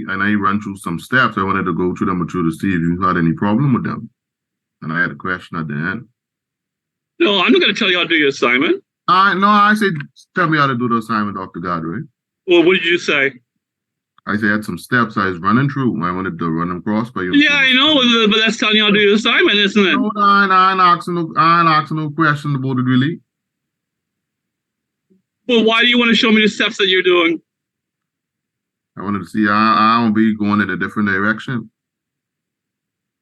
I ran through some steps. I wanted to go through them with you to see if you had any problem with them. And I had a question at the end. No, I'm not going to tell you how to do your assignment. I said, tell me how to do the assignment, Dr. Godwin. Well, what did you say? I said I had some steps I was running through. I wanted to run them across by you. Yeah, I know, but that's telling you how to do your assignment, isn't it? No, I ain't asking no question about it, really. Well, why do you want to show me the steps that you're doing? I wanted to see I don't be going in a different direction.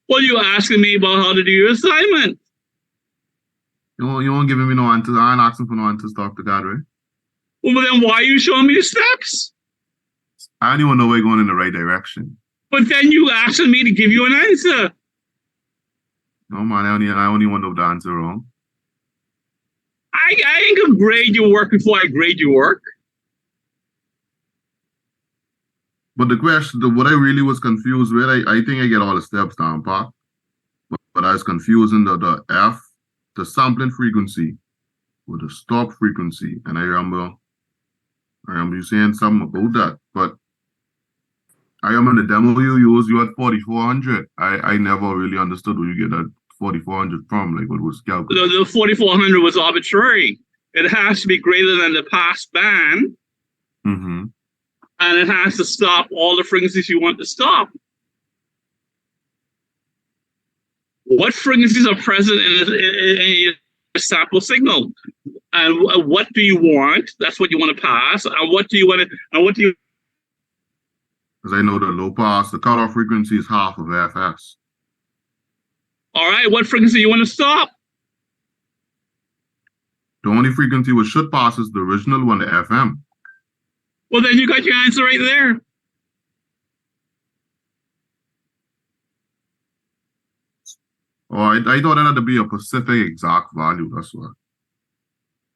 Well, you're asking me about how to do your assignment. You won't giving me no answers. I ain't asking for no answers, Dr. Godwin. Well, then why are you showing me the steps? I don't even know we're going in the right direction. But then you asking me to give you an answer. No, man, I only want to know the answer wrong. I ain't gonna grade your work before I grade your work. But the question, what I really was confused with, I think I get all the steps down, Pop. But I was confusing the F, the sampling frequency, with the stop frequency. And I remember you saying something about that. But I remember the demo you used, you had 4400. I never really understood where you get that 4400 from, like what was calculated. The 4400 was arbitrary. It has to be greater than the pass band. Mm-hmm. And it has to stop all the frequencies you want to stop. What frequencies are present in your sample signal? And what do you want? That's what you want to pass. And what do you want to, and what do you... Because I know the low pass, the cutoff frequency is half of FS. All right, what frequency you want to stop? The only frequency which should pass is the original one, the FM. Well, then you got your answer right there. Oh, I thought it had to be a specific exact value, that's what.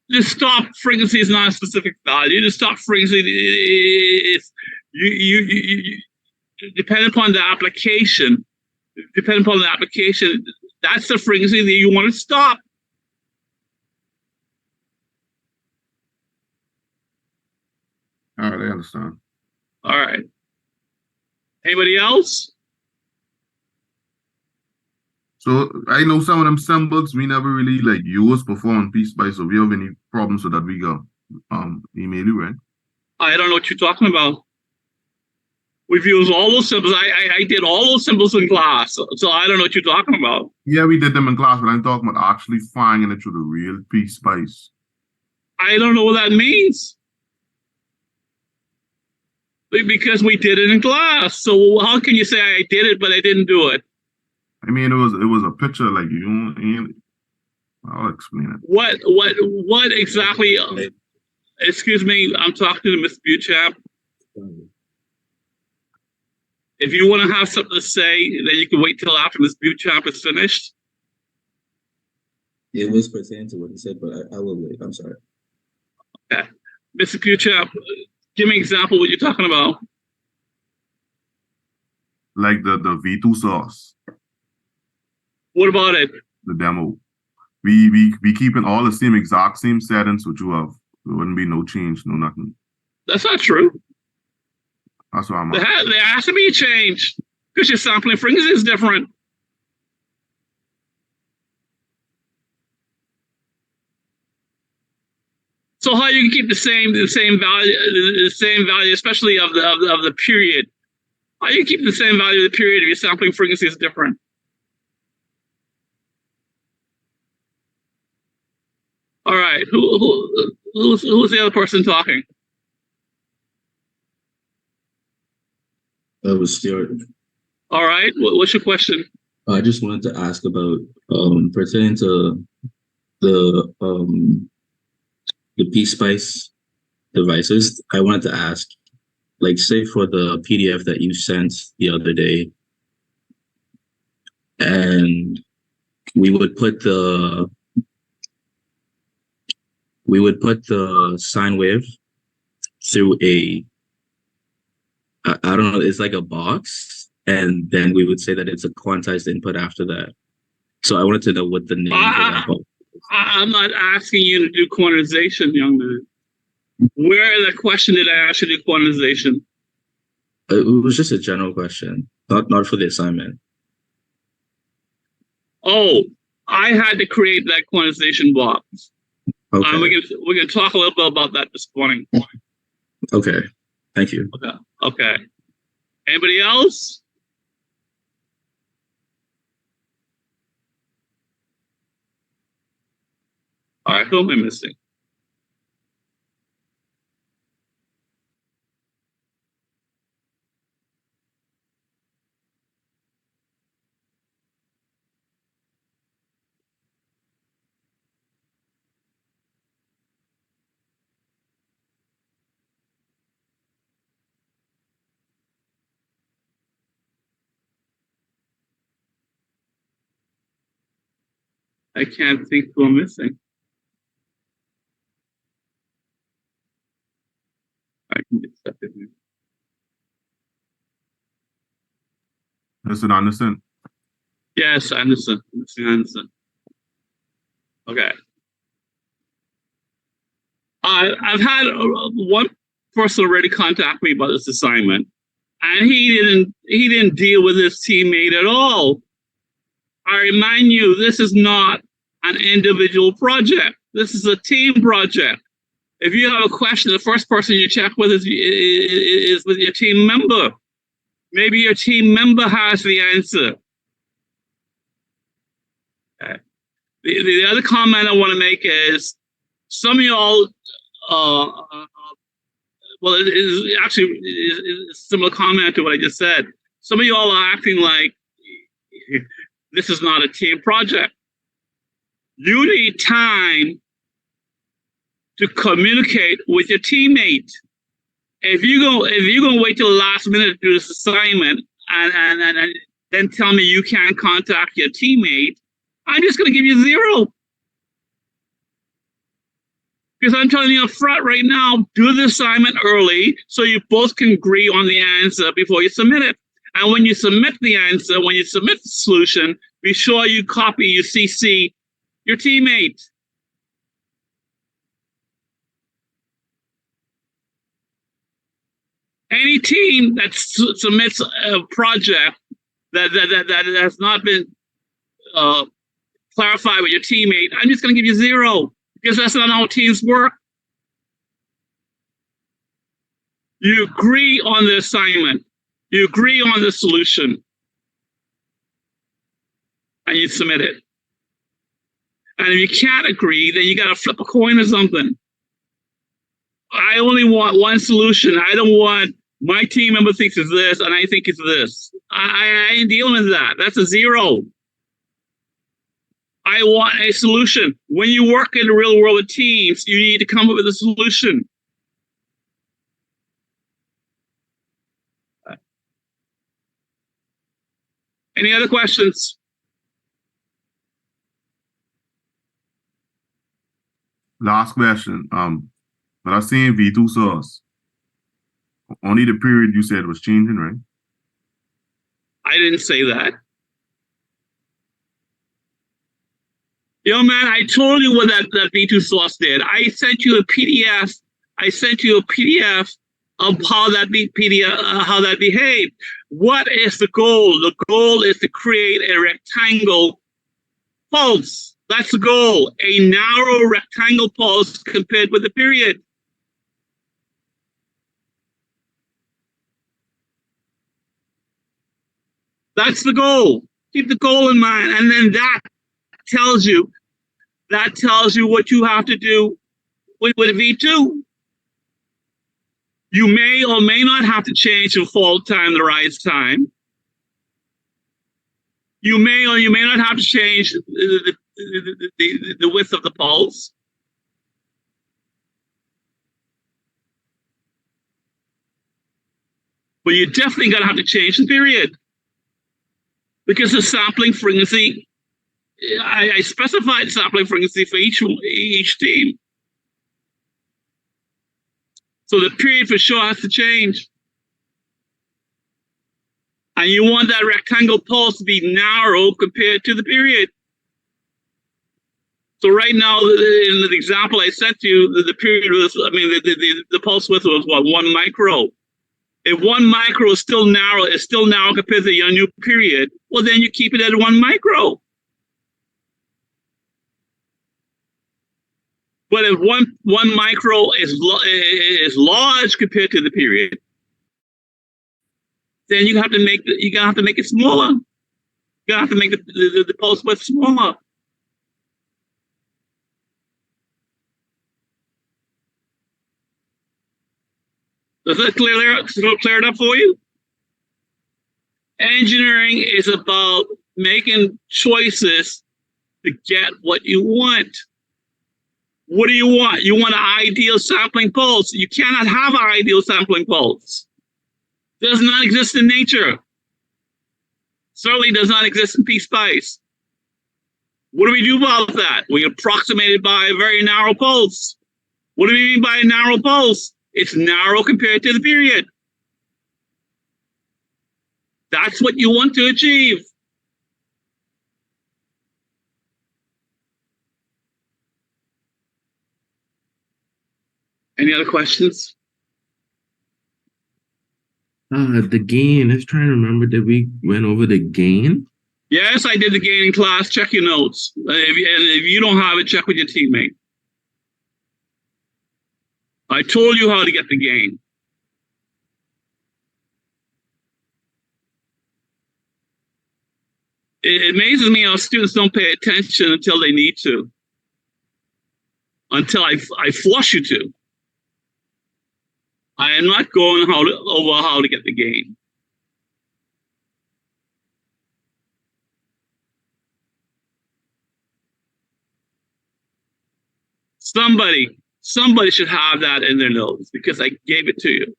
The stop frequency is not a specific value. The stop frequency is you depending upon the application. Depending upon the application, that's the frequency that you want to stop. All right, I understand. All right. Anybody else? So I know some of them symbols we never really like use before on PSpice. So if you have any problems with that, we go email you, right? I don't know what you're talking about. We've used all those symbols. I did all those symbols in class, so I don't know what you're talking about. Yeah, we did them in class, but I'm talking about actually finding it through the real PSpice. I don't know what that means. Because we did it in class. So how can you say I did it, but I didn't do it? I mean, it was a picture, like you. I'll explain it. What exactly? Excuse me, I'm talking to Miss Buchap. If you want to have something to say, then you can wait till after Miss Buchap is finished. It was pertaining to what he said, but I will wait. I'm sorry. Okay, Mr. Buchap, give me an example of what you're talking about. Like the V2 source. What about it? The demo. We keeping all the exact same settings which you have. There wouldn't be no change, no nothing. That's not true. That's what I'm There has to be a change because your sampling frequency is different. So how you can keep the same value, especially of the period? How you keep the same value of the period if your sampling frequency is different? All right, who's the other person talking? That was Stuart. All right, what's your question? I just wanted to ask about pertaining to the PSpice devices. I wanted to ask, like, say for the PDF that you sent the other day, and we would put the sine wave through I don't know, it's like a box, and then we would say that it's a quantized input after that. So I wanted to know what the name for that box is. I'm not asking you to do quantization, young man. Where in the question did I ask you to do quantization? It was just a general question, not for the assignment. Oh, I had to create that quantization box. Okay. We can talk a little bit about that this morning. Okay. Thank you. Okay. Okay. Anybody else? All right, who am I missing? I can't think who I'm missing. I can get stuff in here. Mr. Anderson. Yes, Anderson. Missing Anderson. Okay. I've had one person already contact me about this assignment, and he didn't deal with his teammate at all. I remind you, this is not an individual project. This is a team project. If you have a question, the first person you check with is with your team member. Maybe your team member has the answer. Okay. The other comment I want to make is some of y'all, well, it is actually a similar comment to what I just said. Some of y'all are acting like this is not a team project. You need time to communicate with your teammate. If you're gonna wait till the last minute to do this assignment and then tell me you can't contact your teammate, I'm just gonna give you 0. Because I'm telling you up front right now, do the assignment early so you both can agree on the answer before you submit it. And when you submit the answer, when you submit the solution, be sure you copy, you CC your teammate. Any team that submits a project that has not been clarified with your teammate, I'm just going to give you 0 because that's not how teams work. You agree on the assignment, you agree on the solution, and you submit it. And if you can't agree, then you got to flip a coin or something. I only want one solution. I don't want my team member thinks it's this and I think it's this. I ain't dealing with that. That's a 0. I want a solution. When you work in the real world with teams, you need to come up with a solution. Any other questions? Last question. But I seen V2 source. Only the period you said was changing, right? I didn't say that. Yo, man, I told you what that V2 source did. I sent you a PDF. I sent you a PDF of how that behaved. What is the goal? The goal is to create a rectangle pulse. That's the goal. A narrow rectangle pulse compared with the period. That's the goal. Keep the goal in mind. And then that tells you what you have to do with V2. You may or may not have to change the fall time, the rise time. You may or you may not have to change the width of the pulse. But you're definitely going to have to change the period. Because the sampling frequency, I specified sampling frequency for each team. So the period for sure has to change. And you want that rectangle pulse to be narrow compared to the period. So right now, in the example I sent you, the period was, the pulse width was what, 1 micro. If 1 micro is still narrow, compared to your new period, well, then you keep it at 1 micro. But if one micro is large compared to the period, then you have to make it smaller. You have to make the pulse width smaller. Does that clear it up for you? Engineering is about making choices to get what you want. What do you want? You want an ideal sampling pulse. You cannot have an ideal sampling pulse. It does not exist in nature. Certainly does not exist in PSpice. What do we do about that? We approximate it by a very narrow pulse. What do we mean by a narrow pulse? It's narrow compared to the period. That's what you want to achieve. Any other questions? The gain. I was trying to remember. Did we went over the gain? Yes, I did the gain in class. Check your notes. If you don't have it, check with your teammate. I told you how to get the gain. It amazes me how students don't pay attention until they need to. Until I force you to. I am not going over how to get the gain. Somebody should have that in their notes because I gave it to you.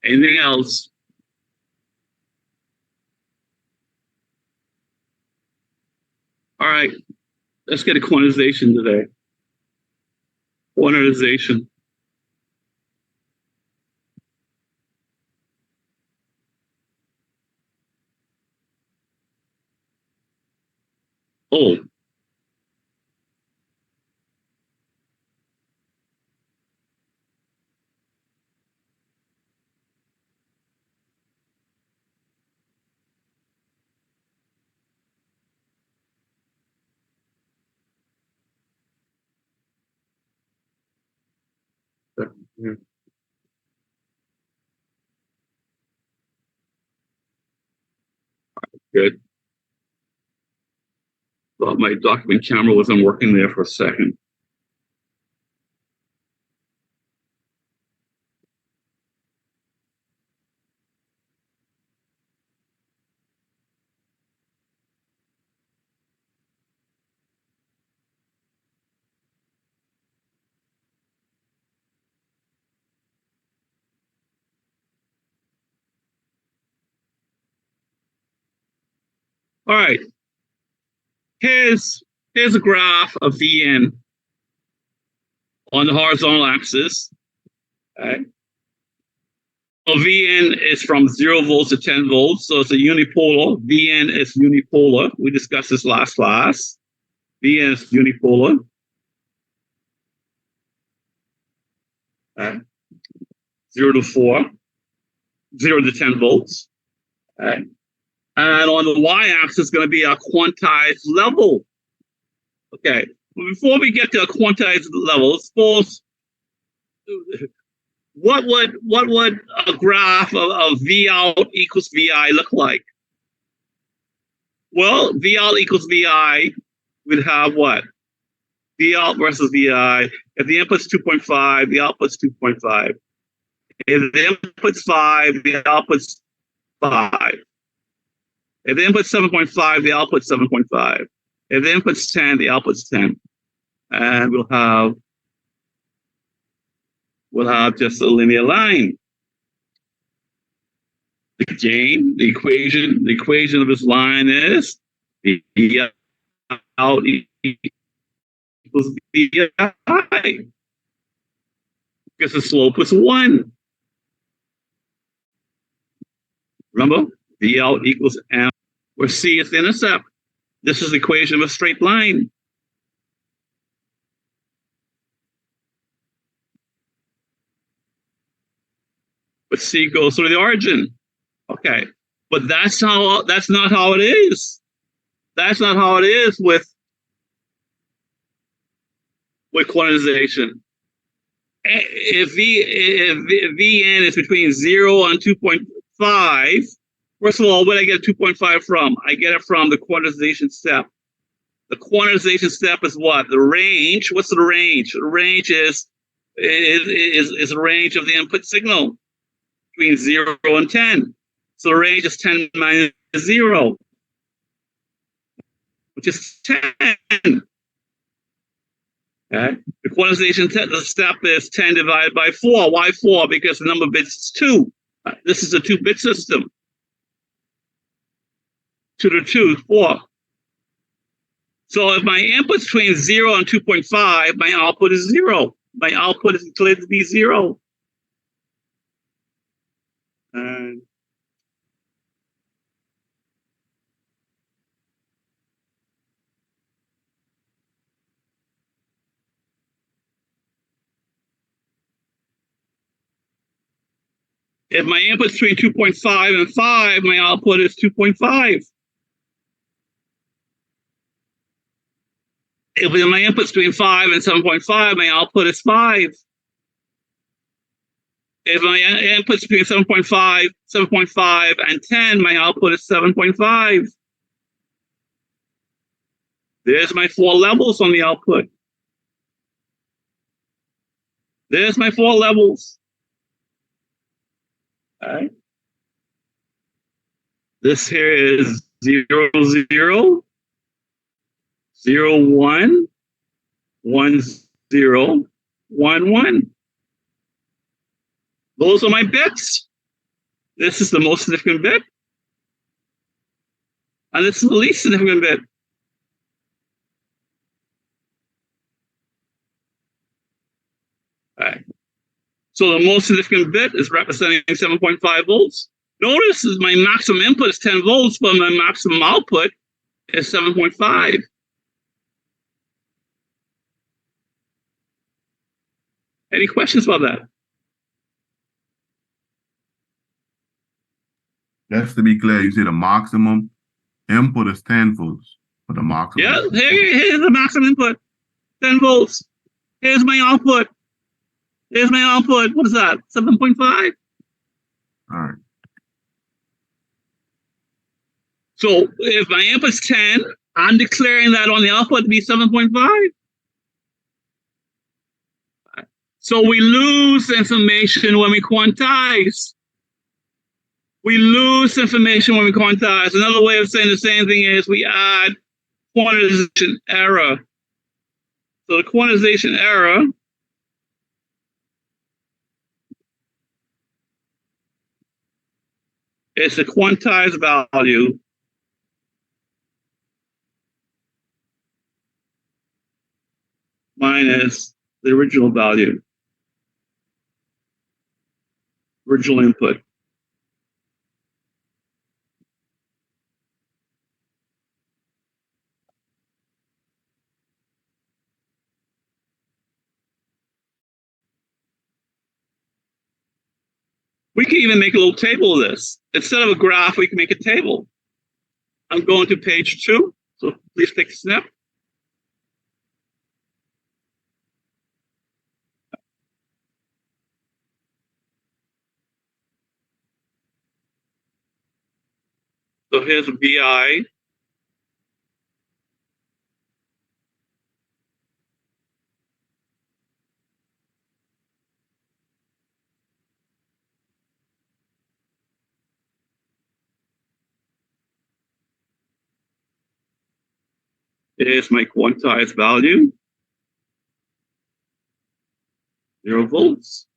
Anything else? All right, let's get a quantization today. Quantization. Oh. Yeah. Good. Thought my document camera wasn't working there for a second. All right. Here's a graph of Vn on the horizontal axis. Okay. So Vn is from 0 volts to 10 volts, so it's a unipolar. Vn is unipolar. We discussed this last class. Vn is unipolar. Okay. 0 to 4, 0 to 10 volts. Okay. And on the y-axis is going to be our quantized level. Okay, before we get to a quantized level, suppose what would a graph of V out equals Vi look like? Well, V out equals Vi would have what? V out versus Vi. If the input's 2.5, the output's 2.5. If the input's 5, the output's 5. If the input's 7.5, the output's 7.5. If the input's 10, the output's 10. And we'll have just a linear line. The gain, the equation of this line is V out equals Vi. Because the slope is 1. Remember? V out equals M, where C is the intercept. This is the equation of a straight line. but C goes through the origin. Okay, but that's not how it is. That's not how it is with quantization. If Vn is between 0 and 2.5, first of all, where do I get 2.5 from? I get it from the quantization step. The quantization step is what? The range. What's the range? The range is the range of the input signal between 0 and 10. So the range is 10 minus 0, which is 10. Okay. The quantization step is 10 divided by 4. Why 4? Because the number of bits is 2. This is a 2-bit system. 2 to 2 is 4. So if my input's between 0 and 2.5, my output is 0. My output is declared to be 0. And if my input's between 2.5 and 5, my output is 2.5. If my input's between 5 and 7.5, my output is 5. If my input's between 7.5 and 10, my output is 7.5. There's my 4 levels on the output. There's my 4 levels. All right. This here is 0, 0, 0, 1, 1, 0, 1, 1. Those are my bits. This is the most significant bit. And this is the least significant bit. All right. So the most significant bit is representing 7.5 volts. Notice my maximum input is 10 volts, but my maximum output is 7.5. Any questions about that? Just to be clear, you say the maximum input is 10 volts, but the maximum. Yeah, here's the maximum input, 10 volts. Here's my output. Here's my output. What is that? 7.5? All right. So if my input's 10, I'm declaring that on the output to be 7.5. So we lose information when we quantize. We lose information when we quantize. Another way of saying the same thing is we add quantization error. So the quantization error is the quantized value minus the original value, original input. We can even make a little table of this. Instead of a graph, we can make a table. I'm going to page 2, so please take a snap. So here's a VI. Here's my quantized value, 0 volts.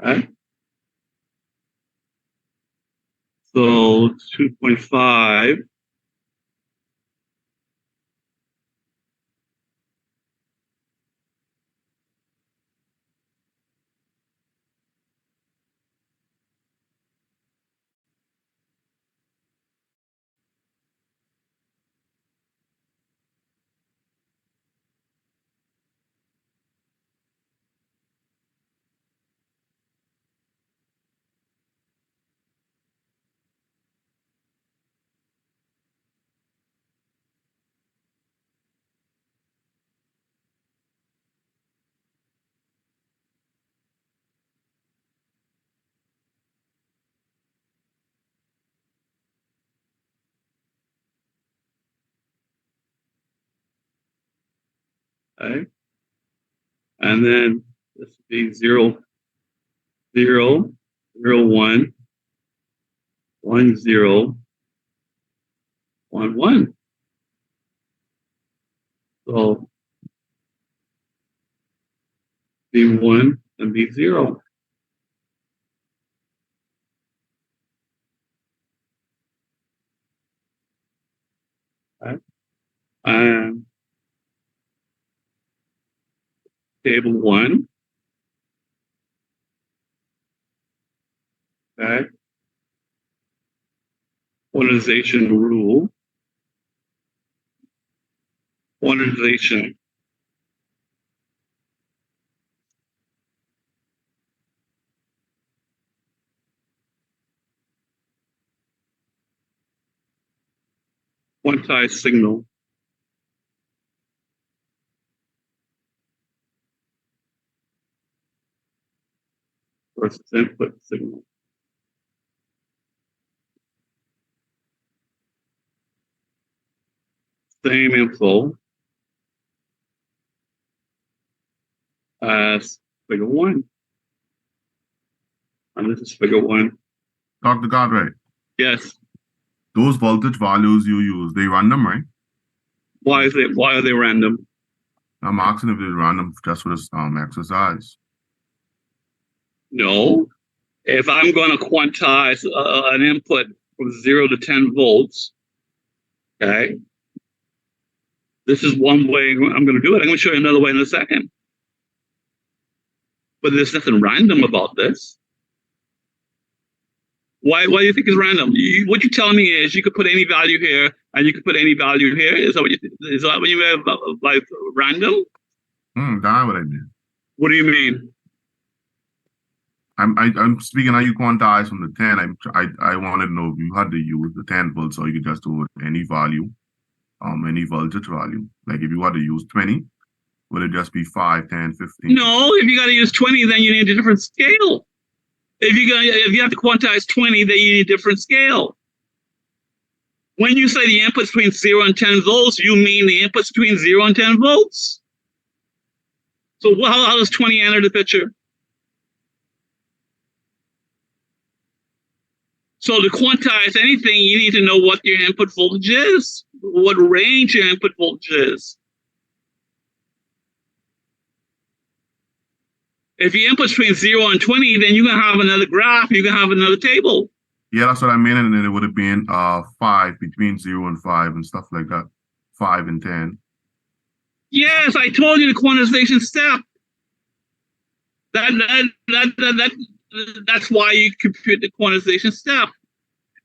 Okay. So 2.5 Okay. And then this would be 0, 0, 0, 1, 1, 0, 1, 1. So B1 and B0. Okay. And table 1. Okay. Quantization rule. Quantization. Quantized signal. Versus input signal. Same info as figure 1. And this is figure 1. Dr. Cartwright, Yes. those voltage values you use, they random, right? Why are they random? I'm asking if they're random just for this exercise. No. If I'm going to quantize an input from 0 to 10 volts, okay, this is one way I'm going to do it. I'm going to show you another way in a second. But there's nothing random about this. Why do you think it's random? What you're telling me is you could put any value here and you could put any value here. Is that what you mean by random? That's what I mean. What do you mean? I'm speaking how you quantize from the 10. I wanted to know if you had to use the 10 volts or you could just do any value, any voltage value. Like if you had to use 20, would it just be 5, 10, 15? No, if you got to use 20, then you need a different scale. If you have to quantize 20, then you need a different scale. When you say the inputs between 0 and 10 volts, you mean the inputs between 0 and 10 volts. So how does 20 enter the picture? So to quantize anything, you need to know what your input voltage is, what range your input voltage is. If your input's between 0 and 20, then you're going to have another graph, you're going to have another table. Yeah, that's what I mean. And then it would have been 5, between 0 and 5 and stuff like that. 5 and 10. Yes, I told you the quantization step. That's why you compute the quantization step.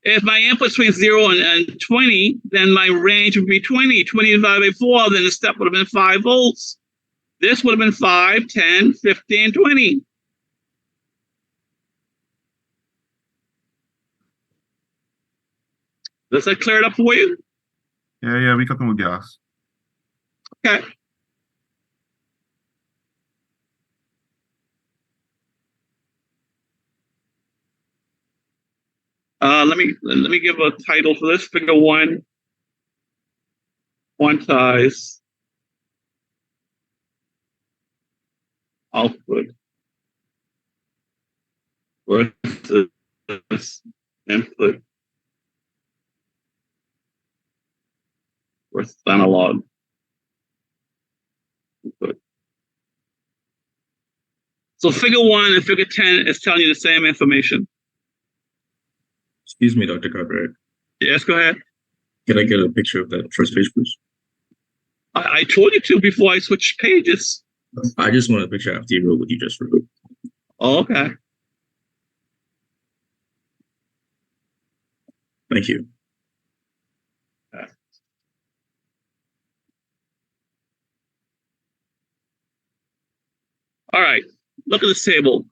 If my input's between 0 and 20, then my range would be 20. 20 divided by 4, then the step would have been 5 volts. This would have been 5, 10, 15, 20. Does that clear it up for you? Yeah, we cooking with gas. Okay. Let me give a title for this. Figure 1, quantize output versus input versus analog input. So figure 1 and figure 10 is telling you the same information. Excuse me, Dr. Cartwright. Yes, go ahead. Can I get a picture of that first page, please? I told you to before I switched pages. I just want a picture after you wrote what you just wrote. Oh, okay. Thank you. All right. Look at this table.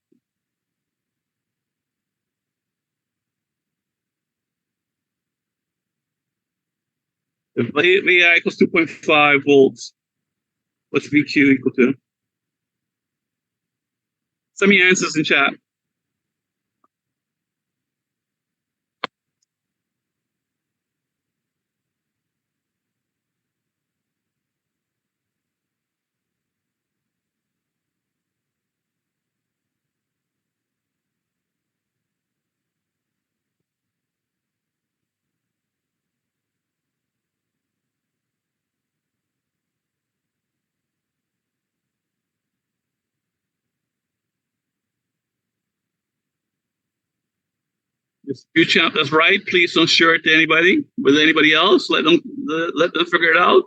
If VI equals 2.5 volts, what's VQ equal to? Send me answers in chat. You champ, that's right. Please don't share it to anybody. With anybody else, let them figure it out.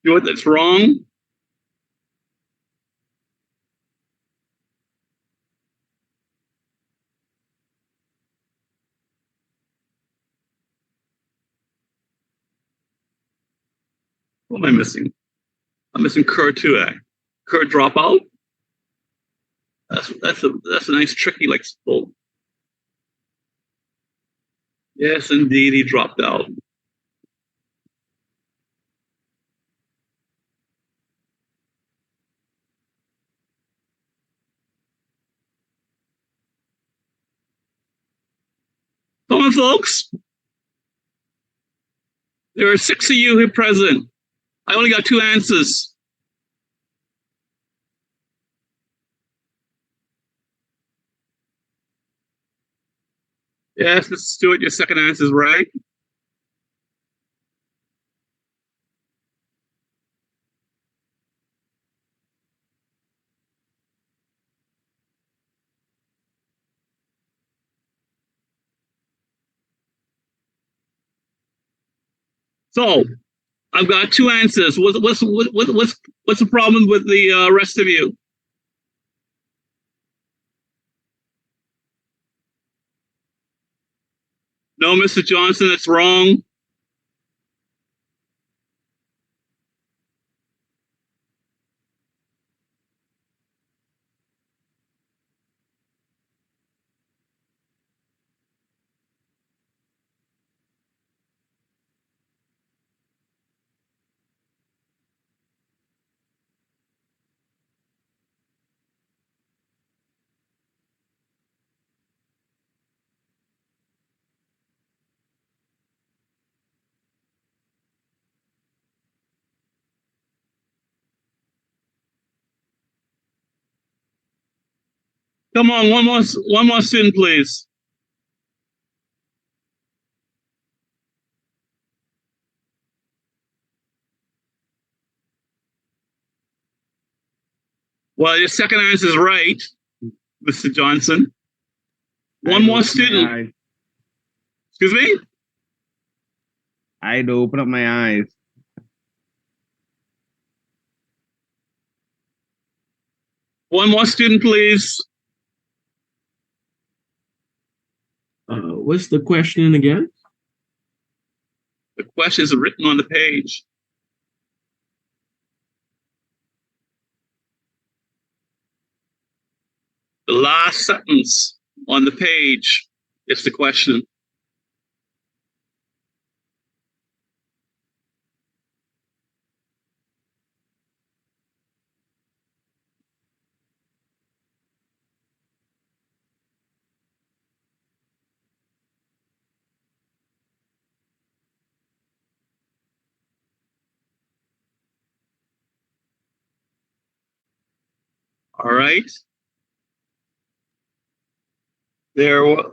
You know what? That's wrong. What am I missing? I'm missing Kerr too. Kerr drop out. That's a nice tricky like spool. Yes, indeed, he dropped out. Come on, folks. There are 6 of you here present. I only got 2 answers. Yes, Mr. Stewart, your second answer is right. So I've got 2 answers. What's the problem with the rest of you? No, Mr. Johnson, that's wrong. Come on, one more student, please. Well, your second answer is right, Mr. Johnson. One more student. Excuse me? I had to open up my eyes. One more student, please. What's the question again? The question is written on the page. The last sentence on the page is the question. All right. I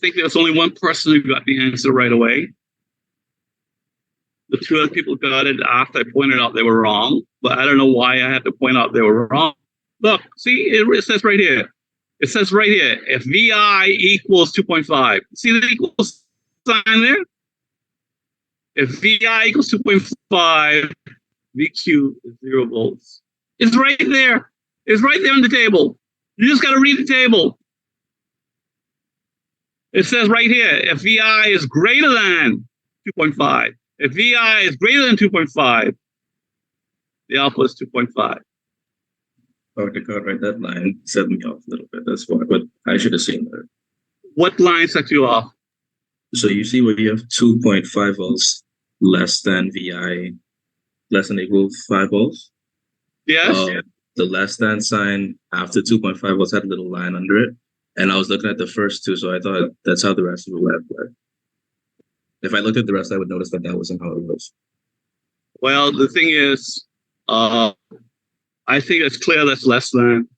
think there's only one person who got the answer right away. The 2 other people got it after I pointed out they were wrong, but I don't know why I had to point out they were wrong. Look, see, it says right here. It says right here, if VI equals 2.5. See the equals sign there? If VI equals 2.5, VQ is 0 volts. It's right there. It's right there on the table. You just got to read the table. It says right here, if VI is greater than 2.5, if VI is greater than 2.5, the alpha is 2.5. Dr. Cartwright, that line set me off a little bit. That's why, but I should have seen that. What line set you off? So you see where you have 2.5 volts less than VI, less than or equal 5 volts? Yes. The less than sign after 2.5 volts had a little line under it. And I was looking at the first 2, so I thought that's how the rest of it went. But if I looked at the rest, I would notice that wasn't how it was. Well, the thing is, I think it's clear that's less than.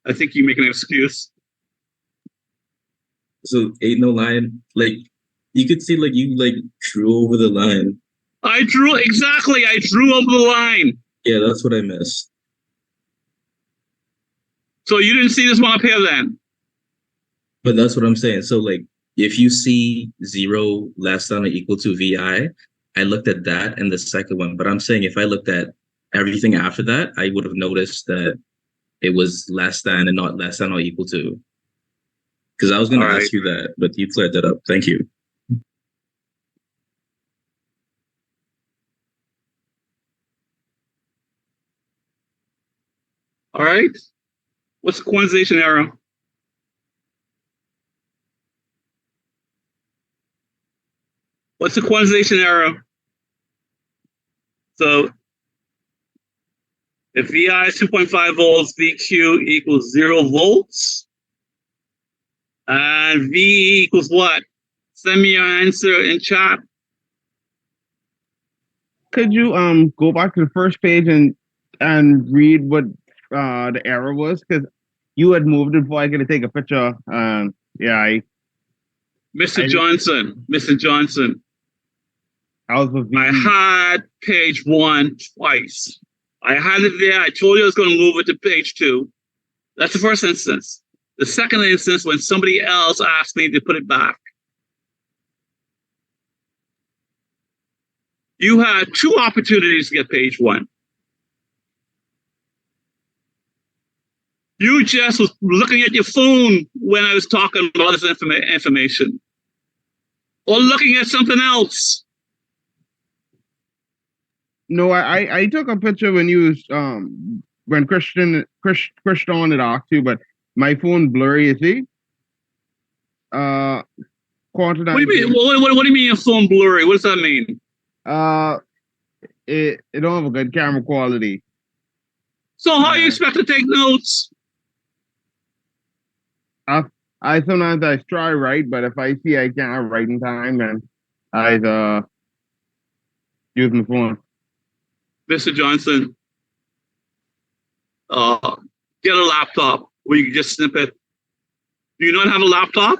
I think you make an excuse. So ain't no line. Like you could see, like you like drew over the line. I drew over the line. Yeah, that's what I missed. So you didn't see this one up here then? But that's what I'm saying. So like if you see 0 less than or equal to VI, I looked at that and the second one. But I'm saying if I looked at everything after that, I would have noticed that it was less than and not less than or equal to. Because I was going to ask you that, but you cleared that up. Thank you. All right. What's the quantization error? What's the quantization error? So if VI is 2.5 volts, VQ equals 0 volts, and VE equals what? Send me your answer in chat. Could you go back to the first page and read what the error was? Because you had moved it before I could take a picture. Yeah, Mr. Johnson, I was with I VE. had page 1 twice. I had it there. I told you I was going to move it to page 2. That's the first instance. The second instance, when somebody else asked me to put it back. You had 2 opportunities to get page 1. You just was looking at your phone when I was talking about this information. Or looking at something else. No, I took a picture when you was when Christian had asked you, but my phone blurry, you see? What do you mean? What do you mean your phone blurry? What does that mean? It don't have a good camera quality. So how do you expect to take notes? I sometimes try write, but if I see I can't write in time, then I use my phone. Mr. Johnson, get a laptop where you can just snip it. Do you not have a laptop?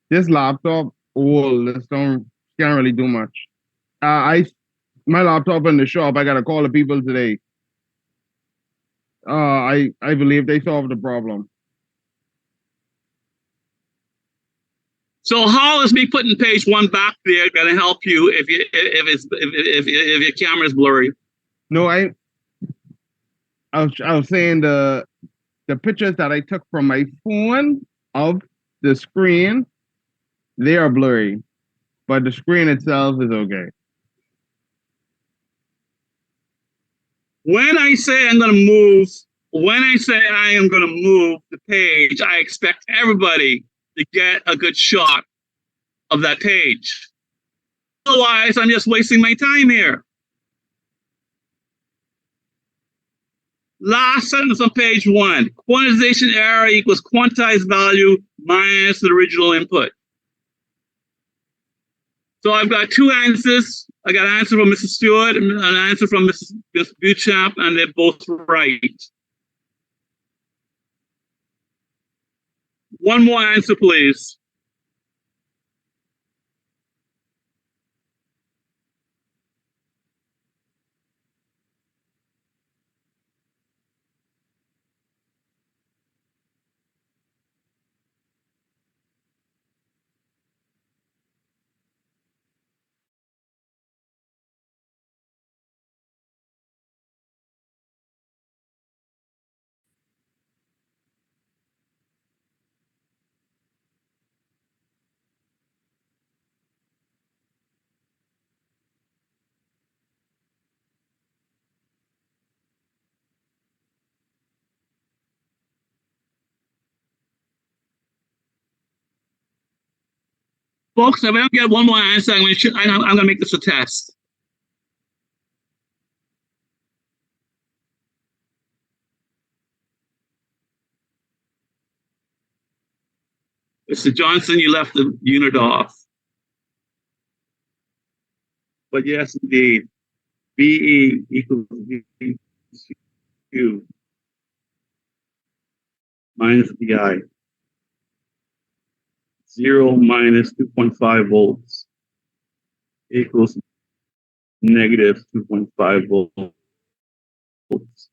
This laptop old. This can't really do much. My laptop in the shop. I gotta call the people today. I believe they solved the problem. So how is me putting page 1 back there going to help you if your camera is blurry? No, I was saying the pictures that I took from my phone of the screen, they are blurry, but the screen itself is okay. When I say I am going to move the page, I expect everybody to get a good shot of that page. Otherwise, I'm just wasting my time here. Last sentence on page 1. Quantization error equals quantized value minus the original input. So I've got 2 answers. I got an answer from Mrs. Stewart and an answer from Mrs. Beauchamp, and they're both right. One more answer, please. Folks, if I don't get one more answer, I'm going to make this a test. Mr. Johnson, you left the unit off. But yes, indeed, BE equals Q minus VI. 0 minus 2.5 volts equals negative 2.5 volts.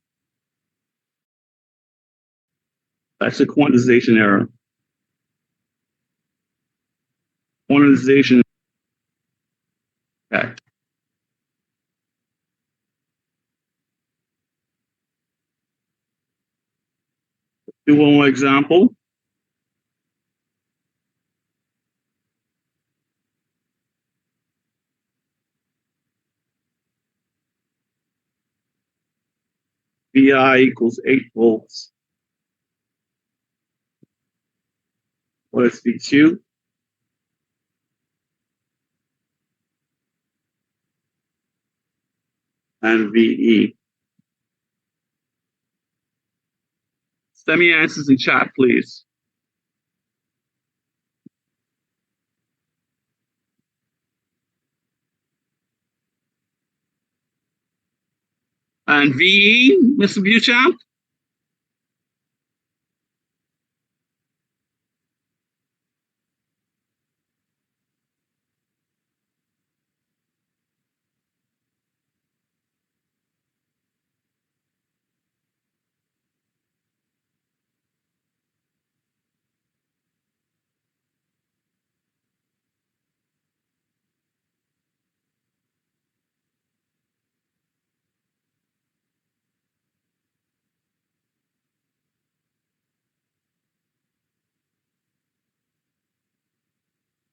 That's a quantization error. Quantization. Okay. Do one more example. VI equals 8 volts. What is VQ? And VE. Send me answers in chat, please. And VE, Mr. Buchamp?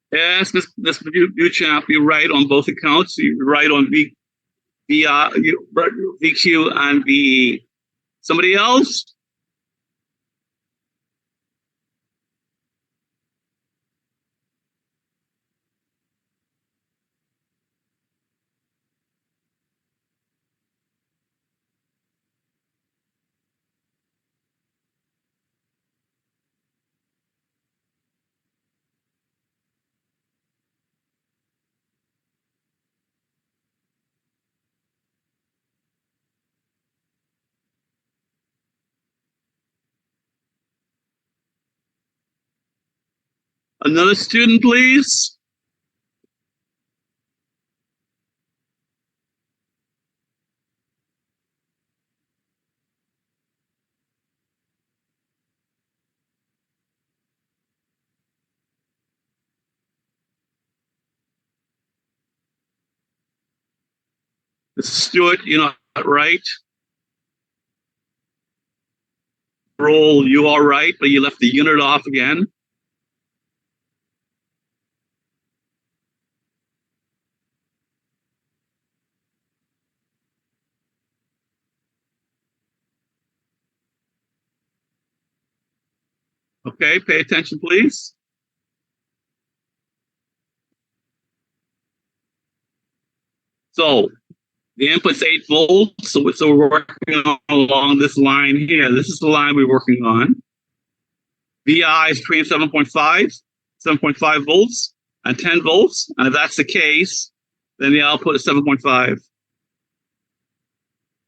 Yes, Mr. Buchamp, you're right on both accounts. You're right on VQ and VE. Somebody else? Another student, please. Mr. Stewart, you're not right. Roll, you are right, but you left the unit off again. Okay, pay attention, please. So the input's 8 volts, so we're working along this line here. This is the line we're working on. VI is between 7.5 volts and 10 volts. And if that's the case, then the output is 7.5.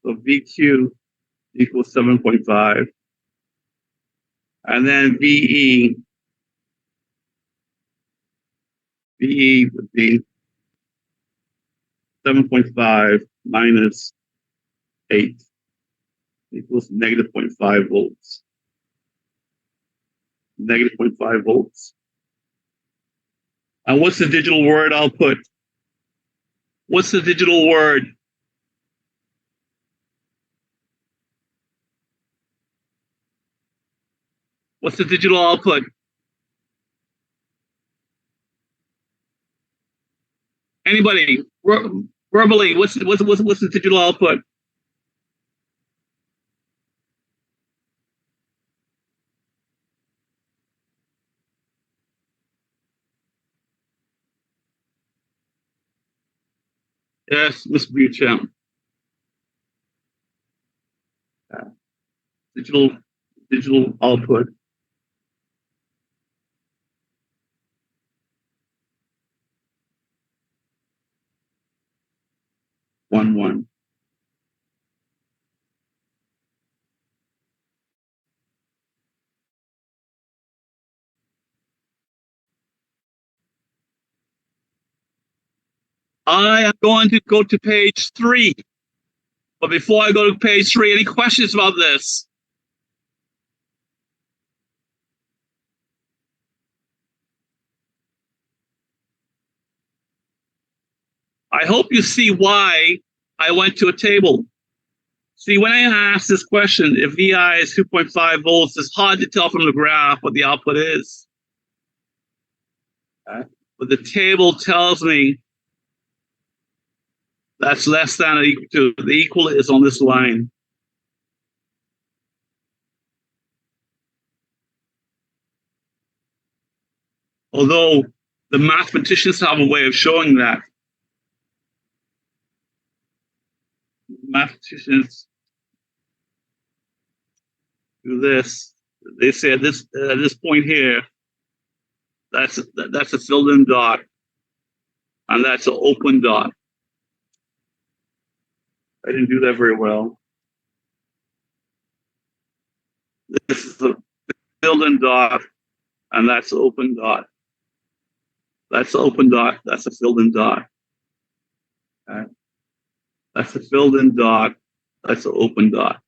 So VQ equals 7.5. And then VE would be 7.5 minus 8 equals negative 0.5 volts. Negative 0.5 volts. And what's the digital word output? What's the digital word? What's the digital output? Anybody? Verbally, what's the digital output? Yes, Mr. Buchamp. Digital output. One. I am going to go to page 3. But before I go to page 3, any questions about this? I hope you see why I went to a table. See, when I ask this question, if VI is 2.5 volts, it's hard to tell from the graph what the output is. But the table tells me that's less than or equal to. The equal is on this line. Although the mathematicians have a way of showing that. Mathematicians do this. They say at this point here, that's a filled-in dot, and that's an open dot. I didn't do that very well. This is a filled-in dot, and that's an open dot. That's an open dot. That's a filled-in dot. Okay. That's a filled-in dot. That's an open dot.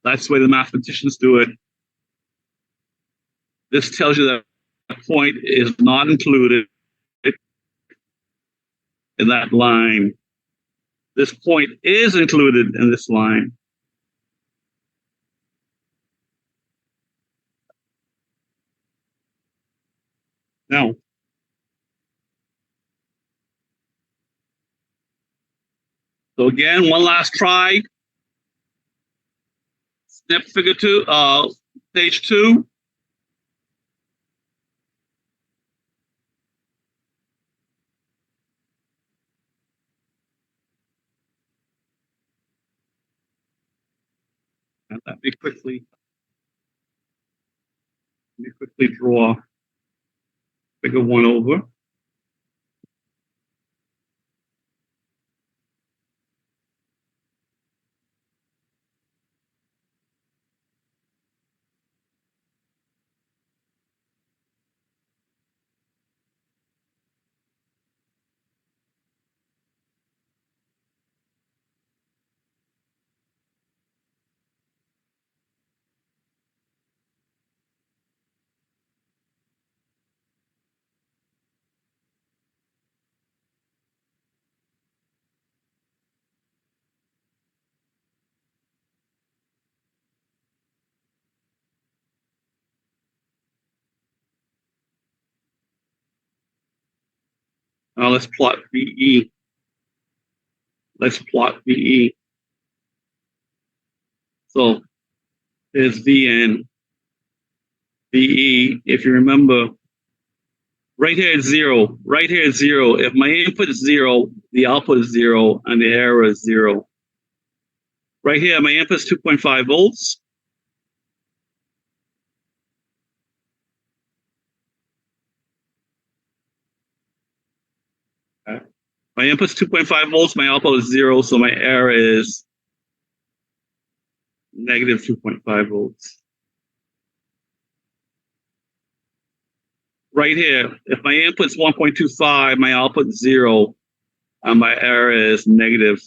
That's the way the mathematicians do it. This tells you that a point is not included in that line. This point is included in this line. Now, so again, one last try. Snip figure 2, page 2. And let me quickly draw figure 1 over. Now let's plot VE. Let's plot VE. So here's VN. VE, if you remember, right here is 0. Right here is 0. If my input is 0, the output is 0, and the error is 0. Right here, my input is 2.5 volts. Okay. My input is 2.5 volts, my output is 0, so my error is negative 2.5 volts. Right here, if my input is 1.25, my output is 0, and my error is negative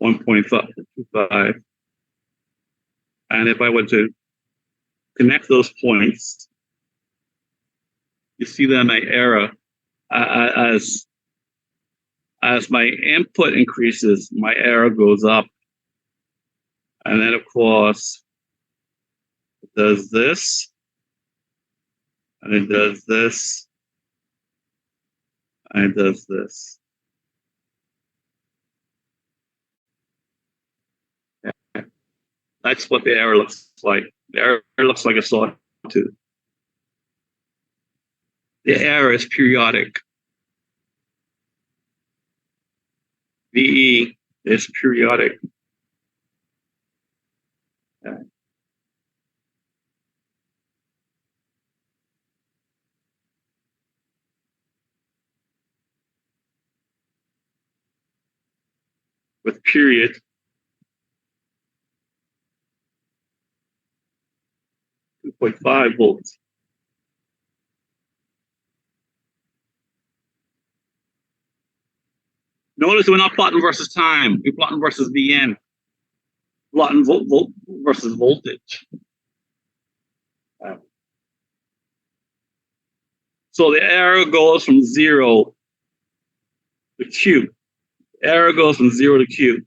1.25. And if I were to connect those points, you see that my error, as my input increases, my error goes up. And then, of course, it does this, and it does this, and it does this. Yeah. That's what the error looks like. The error looks like a sawtooth. The error is periodic. VE is periodic. Okay. With period, 2.5 volts. Notice we're not plotting versus time. We're plotting versus Vn. Plotting volt versus voltage. So the arrow goes from 0 to Q. Arrow goes from 0 to Q.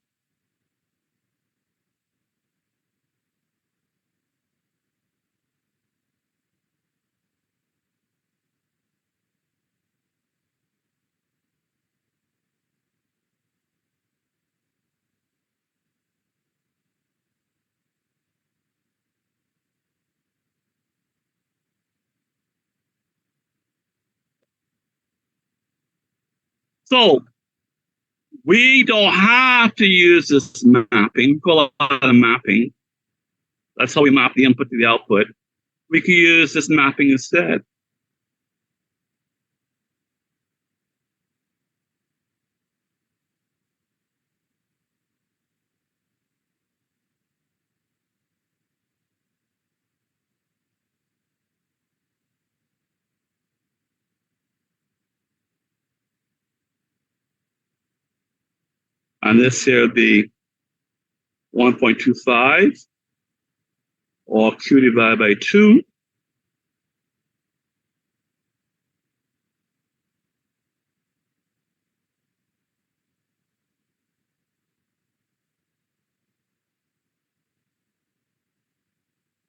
So we don't have to use this mapping. We call it a mapping. That's how we map the input to the output. We can use this mapping instead. And this here would be 1.25 or Q divided by 2.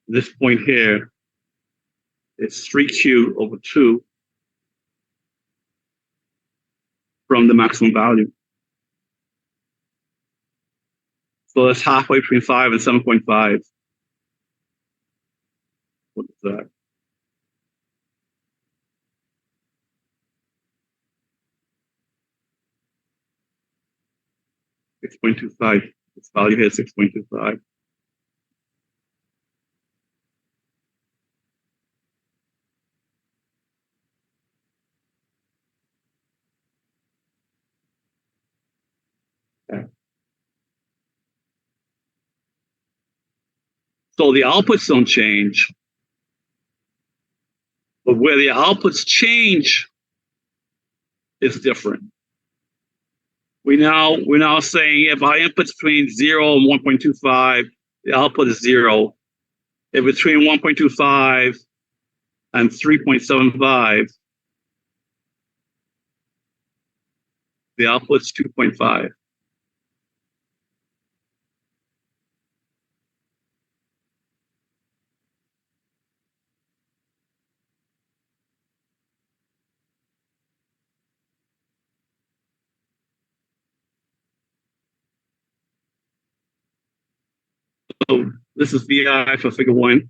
This point here is 3Q over 2 from the maximum value. So that's halfway between 5 and 7.5. What is that? $6.25. This value here is 6.25. Okay. So the outputs don't change, but where the outputs change is different. We're now saying if our input's between 0 and 1.25, the output is 0. If between 1.25 and 3.75, the output's 2.5. So this is VI for figure 1.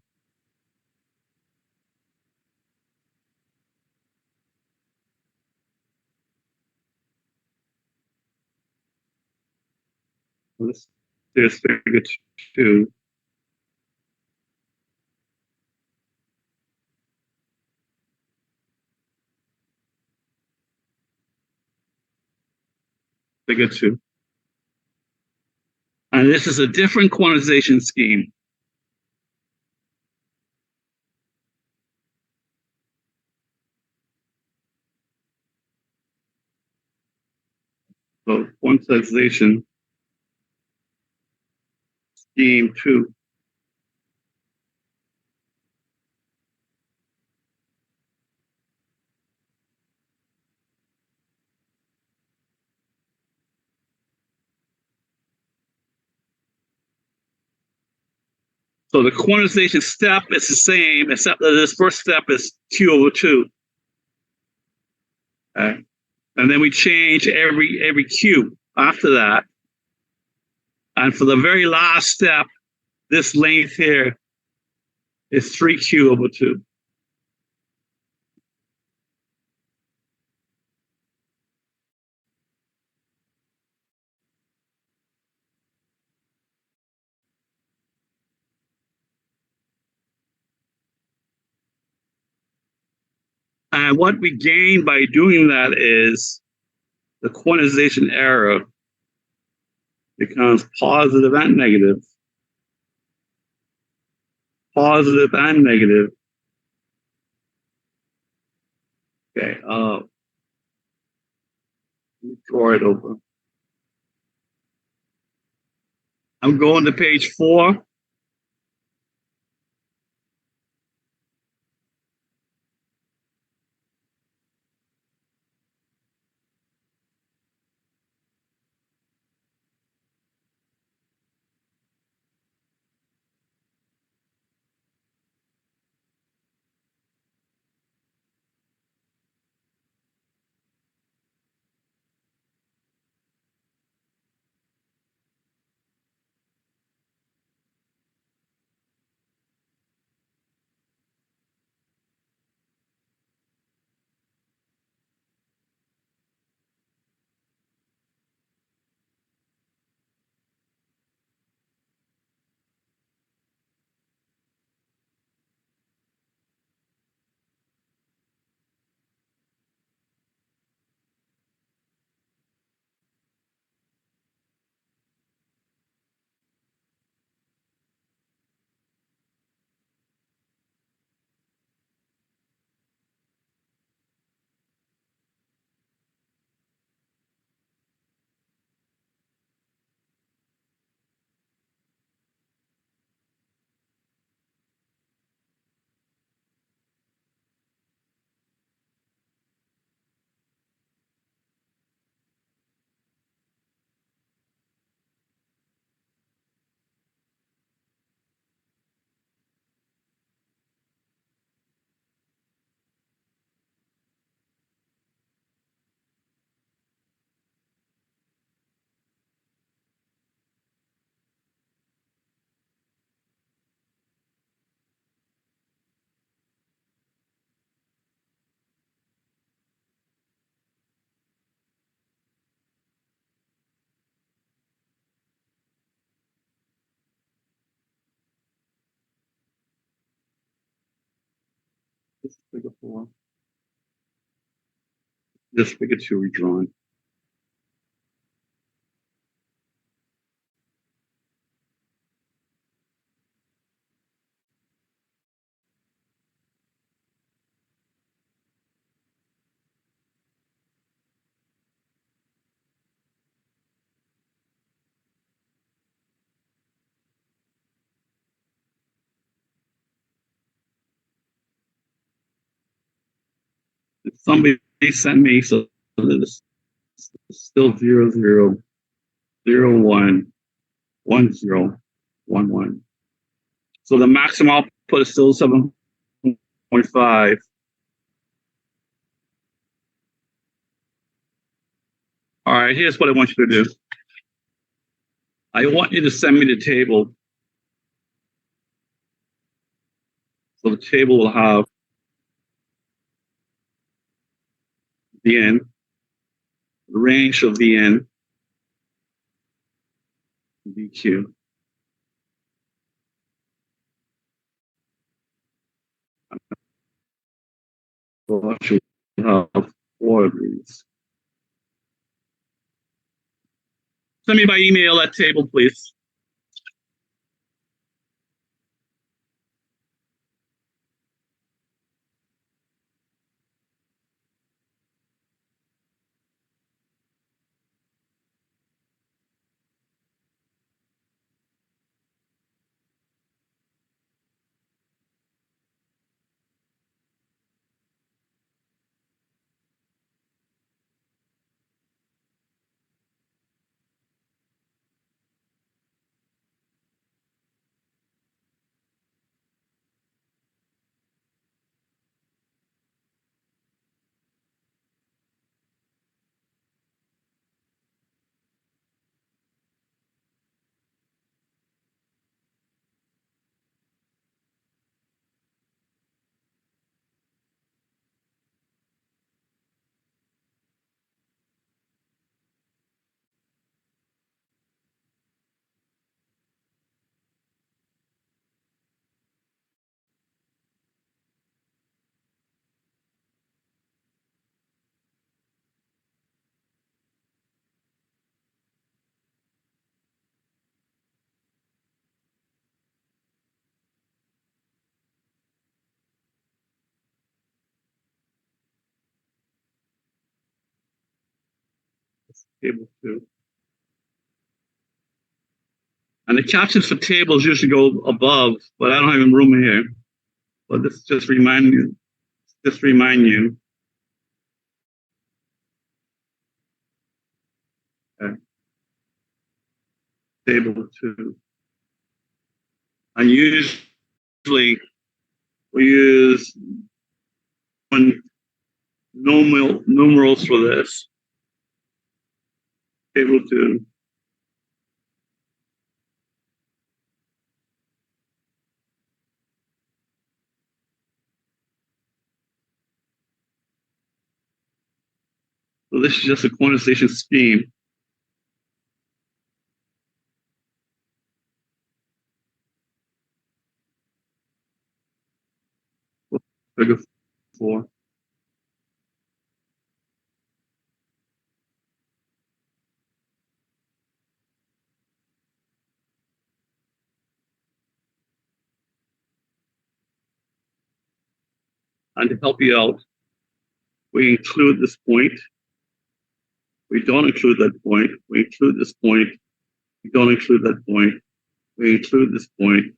This is figure 2. Figure 2. And this is a different quantization scheme. So quantization scheme 2. So the quantization step is the same, except that this first step is Q over 2. Okay. And then we change every Q after that. And for the very last step, this length here is 3Q over 2. And what we gain by doing that is the quantization error becomes positive and negative. Positive and negative. Okay, let me draw it over. I'm going to page 4. This is figure 4. This figure 2 redrawn. Somebody sent me, so this is still 00011011. So the maximum output is still 7.5. All right, here's what I want you to do. I want you to send me the table. So the table will have VN, the range of VN, VQ. So I should have 4 of these. Send me by email that table, please. Table 2. And the captions for tables usually go above, but I don't have room here. But this just remind you. Okay. Table 2. And usually we use numerals for this. Table 2. So this is just a quantization scheme. Figure 4. And to help you out, we include this point. We don't include that point. We include this point. We don't include that point. We include this point.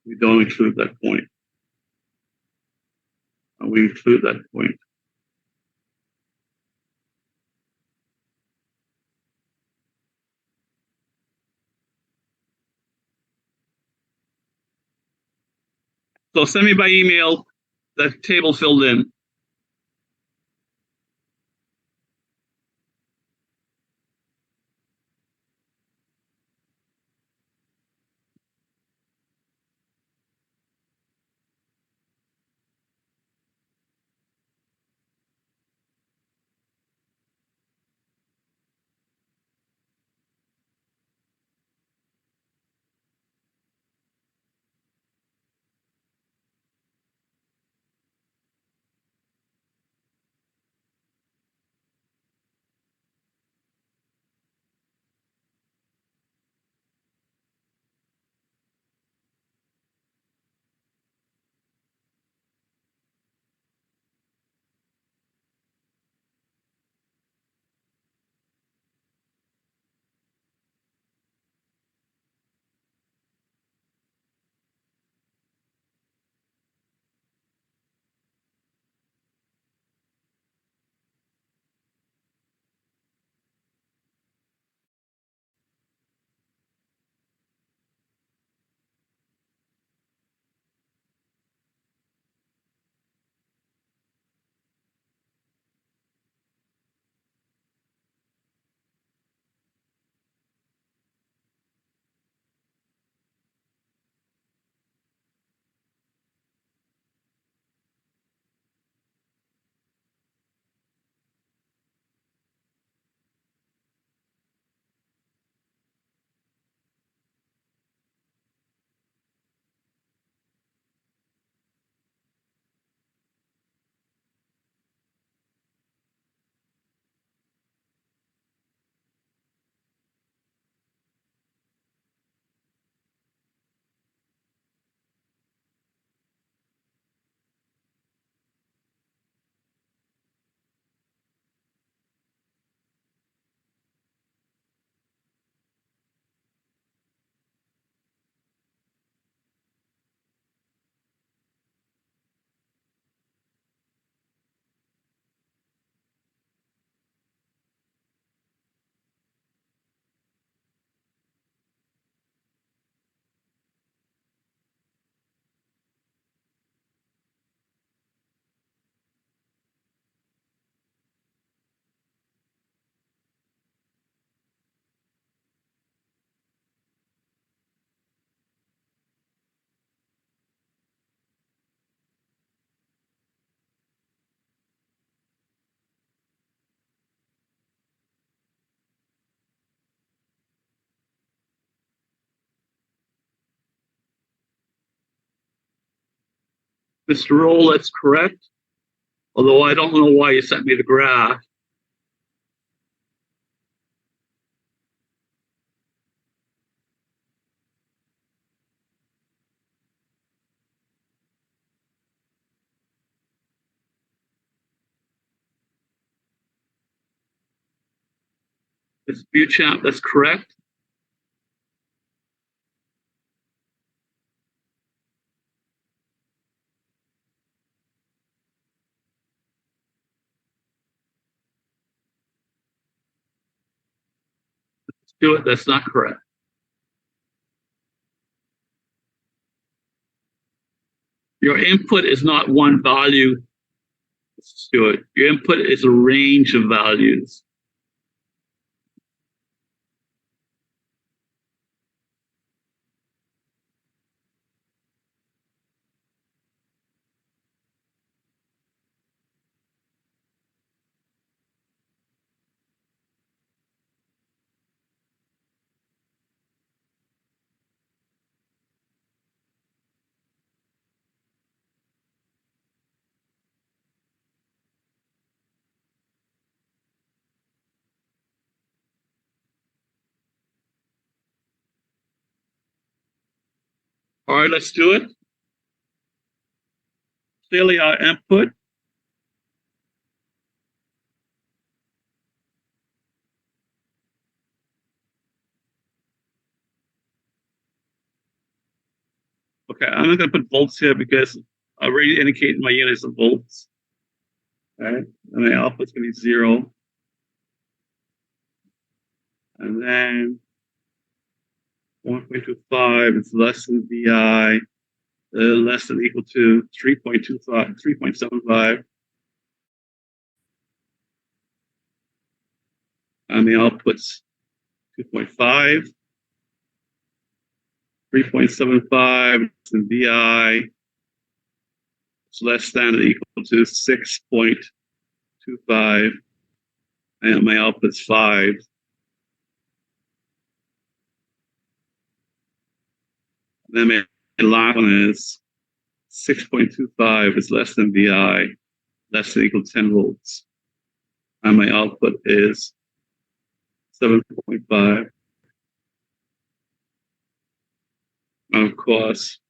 We don't include that point. And we include that point. So send me by email that table filled in. Mr. Roll, that's correct. Although I don't know why you sent me the graph. It's Beauchamp, that's correct. Stuart, that's not correct. Your input is not one value, Stuart. Your input is a range of values. All right, let's do it. Clearly our input okay, I'm not going to put volts here because I already indicated my units of volts. All right, and my output's going to be 0. And then 1.25 is less than VI, less than or equal to 3.25, 3.75. And the output's 2.5, 3.75 is in VI. It's less than or equal to 6.25. And my output's 5. And then my last one is 6.25 is less than VI, less than or equal to 10 volts. And my output is 7.5. And of course,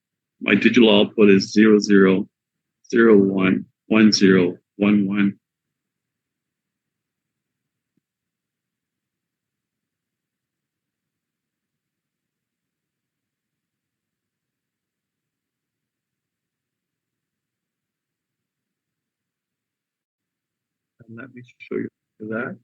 my digital output is 0, 0, 0, 1, 1, 0, 1, 1. And let me show you that.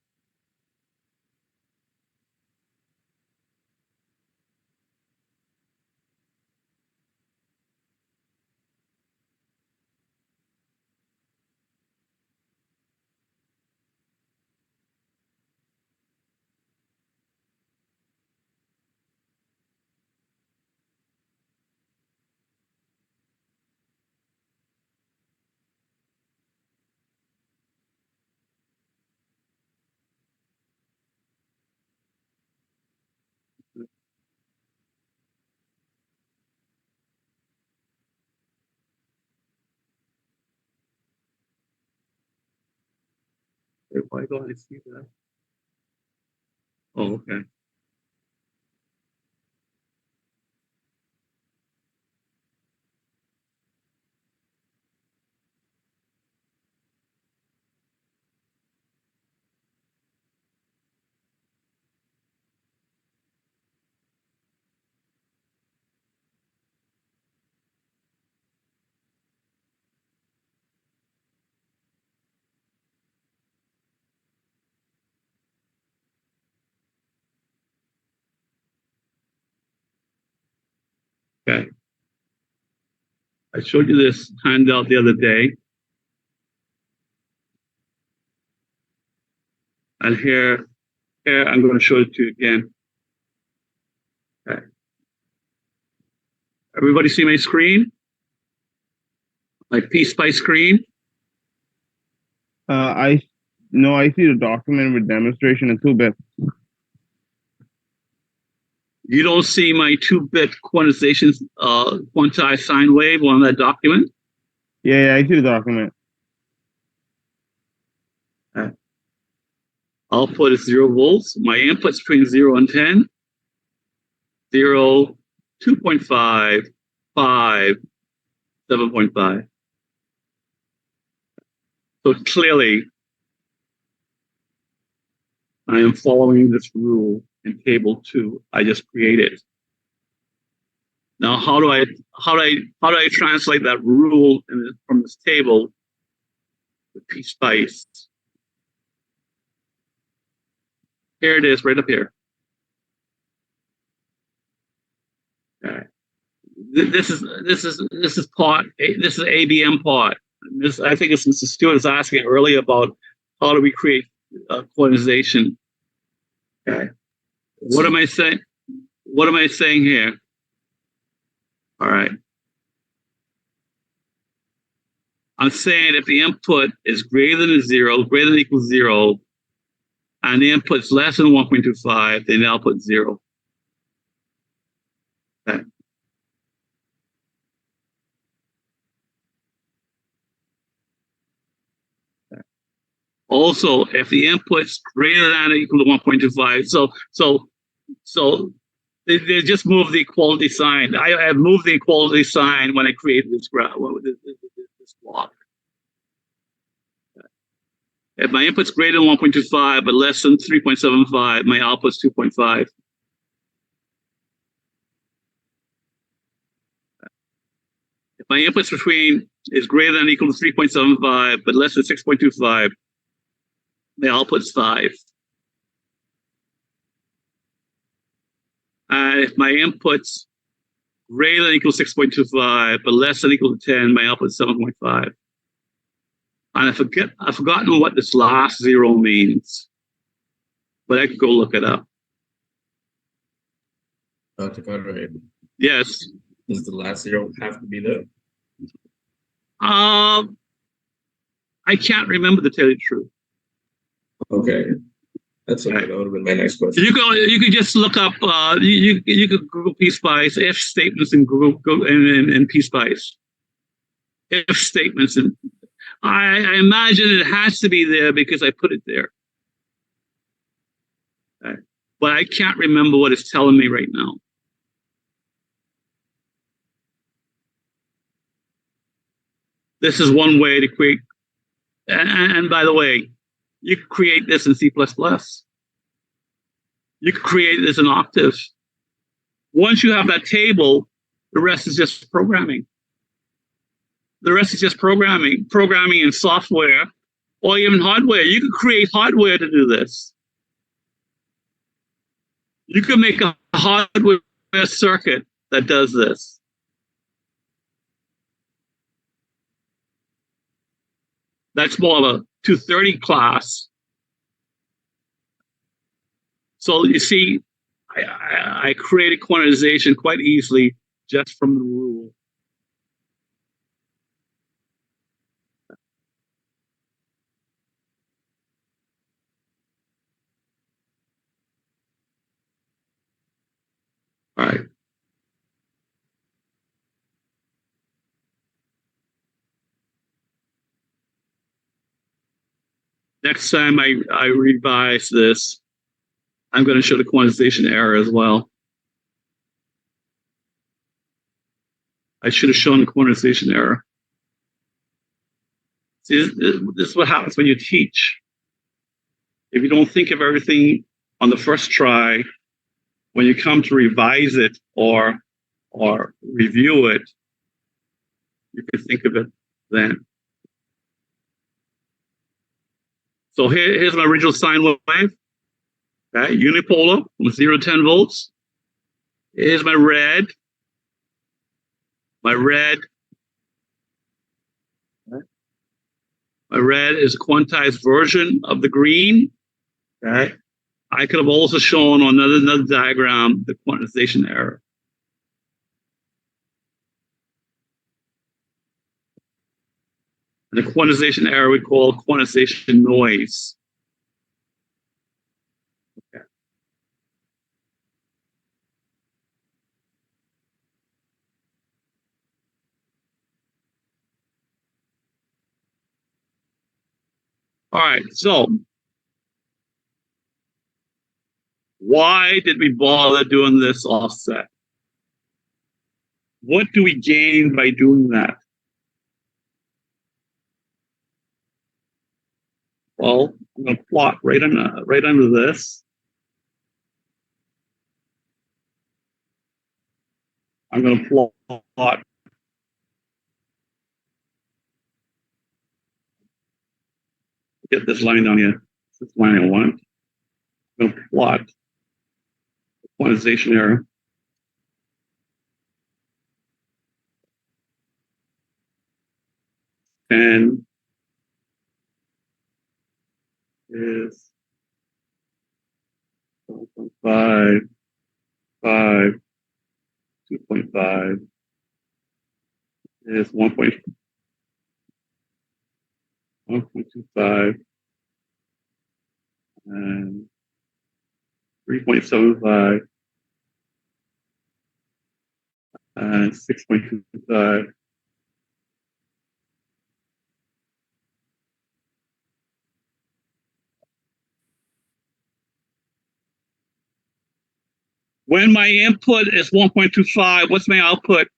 Wait, why don't I see that? Oh, okay. Okay. I showed you this handout the other day. And here I'm going to show it to you again. Okay. Everybody see my screen? My PSpice screen? I see the document with demonstration in 2-bit. You don't see my 2-bit quantization, quantized sine wave on that document? Yeah, I see the document. Output is 0 volts. My input's between 0 and 10. 0, 2.5, 5, 7.5. So clearly, I am following this rule in table 2 I just created. Now, how do I translate that rule from this table to PSpice? Here it is, right up here. This is part. This is ABM part. This, I think it's Mr. Stewart was asking earlier about how do we create quantization. Okay. What am I saying? What am I saying here? All right. I'm saying if the input is greater than 0, greater than or equals 0, and the input's less than 1.25, then the output's 0. Okay. Also, if the input's greater than or equal to 1.25, so they just move the equality sign. I have moved the equality sign when I created this graph, this block. If my input's greater than 1.25 but less than 3.75, my output's 2.5. If my input's is greater than or equal to 3.75 but less than 6.25, my output's 5. And if my input's greater than or equal to 6.25 but less than or equal to 10, my output's 7.5. And I've forgotten what this last 0 means, but I could go look it up. Dr. Cartwright, Yes. does the last 0 have to be there? I can't remember to tell you the truth. Okay. That's okay. That would have been my next question. You could just look up. You could Google PSpice if statements in Google and PSpice. If statements, and I imagine it has to be there because I put it there. Okay. But I can't remember what it's telling me right now. This is one way to create. And by the way, you could create this in C++. You could create this in Octave. Once you have that table, the rest is just programming. The rest is just programming in software or even hardware. You could create hardware to do this. You could make a hardware circuit that does this. That's more of a 230 class. So you see, I created quantization quite easily just from the rule. All right. Next time I revise this, I'm going to show the quantization error as well. I should have shown the quantization error. See, this is what happens when you teach. If you don't think of everything on the first try, when you come to revise it or review it, you can think of it then. So here's my original sine wave. Okay, unipolar from 0 to 10 volts. Here's my red. My red is a quantized version of the green. Okay. I could have also shown on another diagram the quantization error. And the quantization error we call quantization noise. Okay. All right, so why did we bother doing this offset? What do we gain by doing that? Well, I'm going to plot right under this. I'm going to plot get this line down here. This is line I want. I'm going to plot the quantization error. 10 is 1.5, 5, 2.5 is 1.25, and 3.75, and 6.25. When my input is 1.25, what's my output?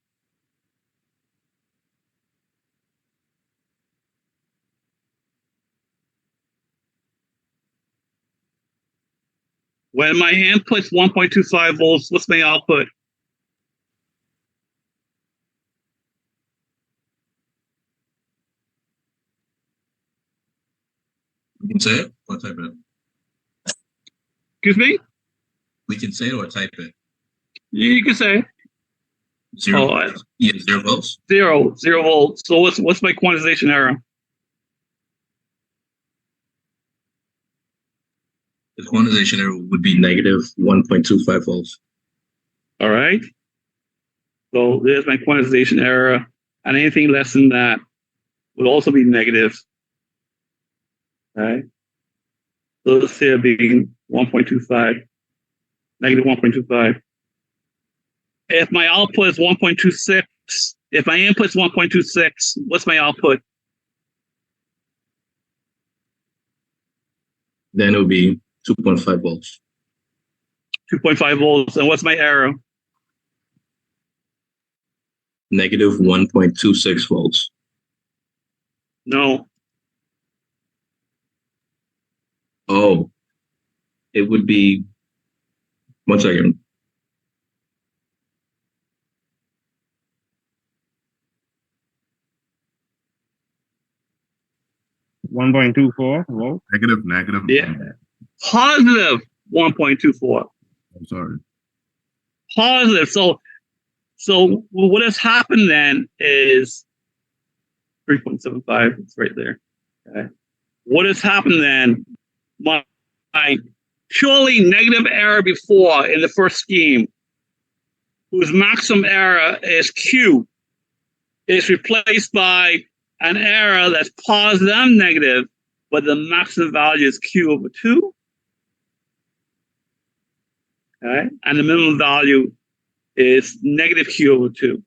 When my input's 1.25 volts, what's my output? We can say it or type it. Excuse me? We can say it or type it. You can say Zero. Oh, 0 volts. 0 volts. So what's my quantization error? The quantization error would be Negative 1.25 volts. All right. So there's my quantization error, and anything less than that would also be negative. All right. So this here being 1.25, negative 1.25. If my output is 1.26, if my input is 1.26, what's my output? Then it would be 2.5 volts. 2.5 volts. And what's my error? Negative 1.26 volts. No. Oh, it would be, 1 second. $1.24 volts. Negative. Yeah. Positive 1.24. I'm sorry. Positive. So what has happened then is 3.75. It's right there. Okay. What has happened then? My purely negative error before in the first scheme, whose maximum error is Q, is replaced by an error that's positive and negative, but the maximum value is Q over 2. Okay, and the minimum value is negative Q over 2.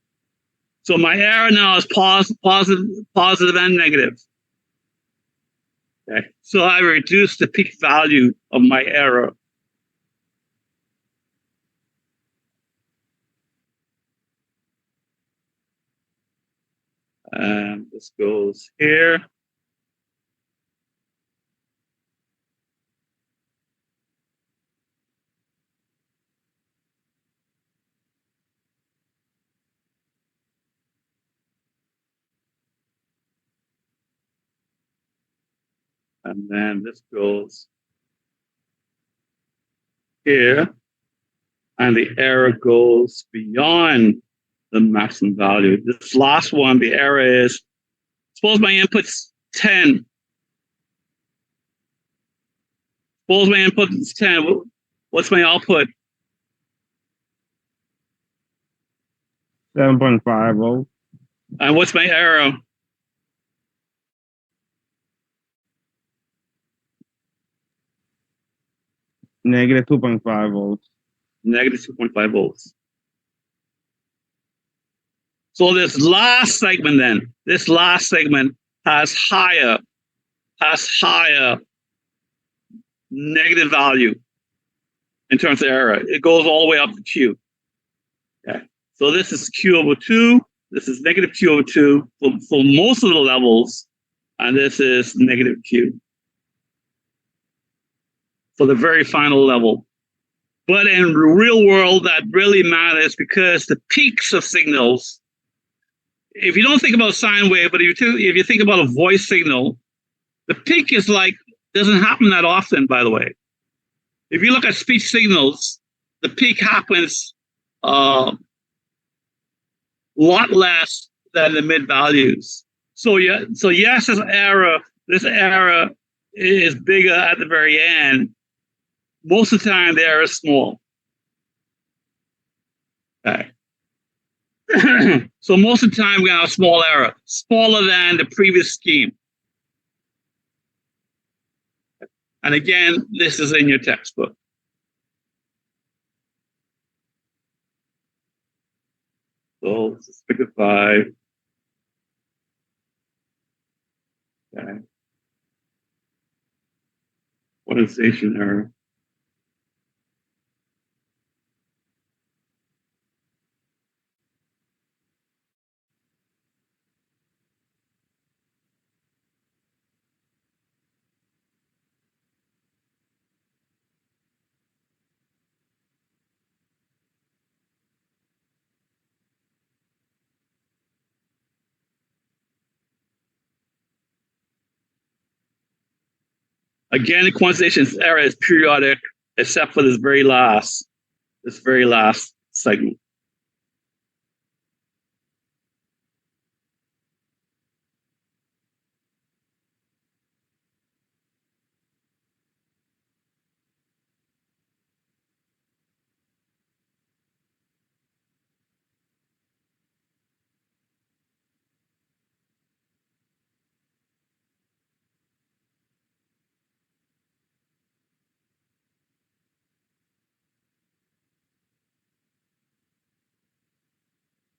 So my error now is positive and negative. Okay, so I reduce the peak value of my error. And this goes here. And then this goes here. And the error goes beyond the maximum value. This last one, the error is, suppose my input's 10. Suppose my input is 10. What's my output? 7.5 volts. And what's my error? Negative 2.5 volts. Negative 2.5 volts. So this last segment then, has higher negative value in terms of error. It goes all the way up to Q. Okay. So this is Q over 2. This is negative Q over 2 for most of the levels. And this is negative Q for the very final level. But in the real world, that really matters because the peaks of signals, if you don't think about sine wave, but if you think about a voice signal, the peak is doesn't happen that often, by the way. If you look at speech signals, the peak happens a lot less than the mid values. So yeah, so yes, this error is bigger at the very end. Most of the time, the error is small. Okay. So most of the time, we have a small error, smaller than the previous scheme. And again, this is in your textbook. So let's pick a 5. Okay. Quantization error. Again, the quantization error is periodic, except for this very last segment.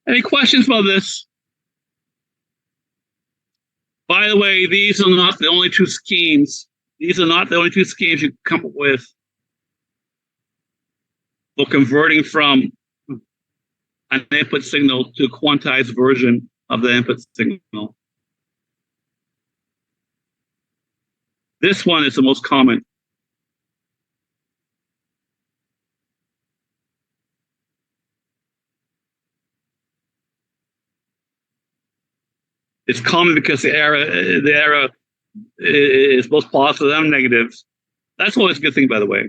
Any questions about this? By the way, these are not the only two schemes. These are not the only two schemes you come up with for converting from an input signal to a quantized version of the input signal. This one is the most common. It's common because the error is both positive and negative. That's always a good thing, by the way.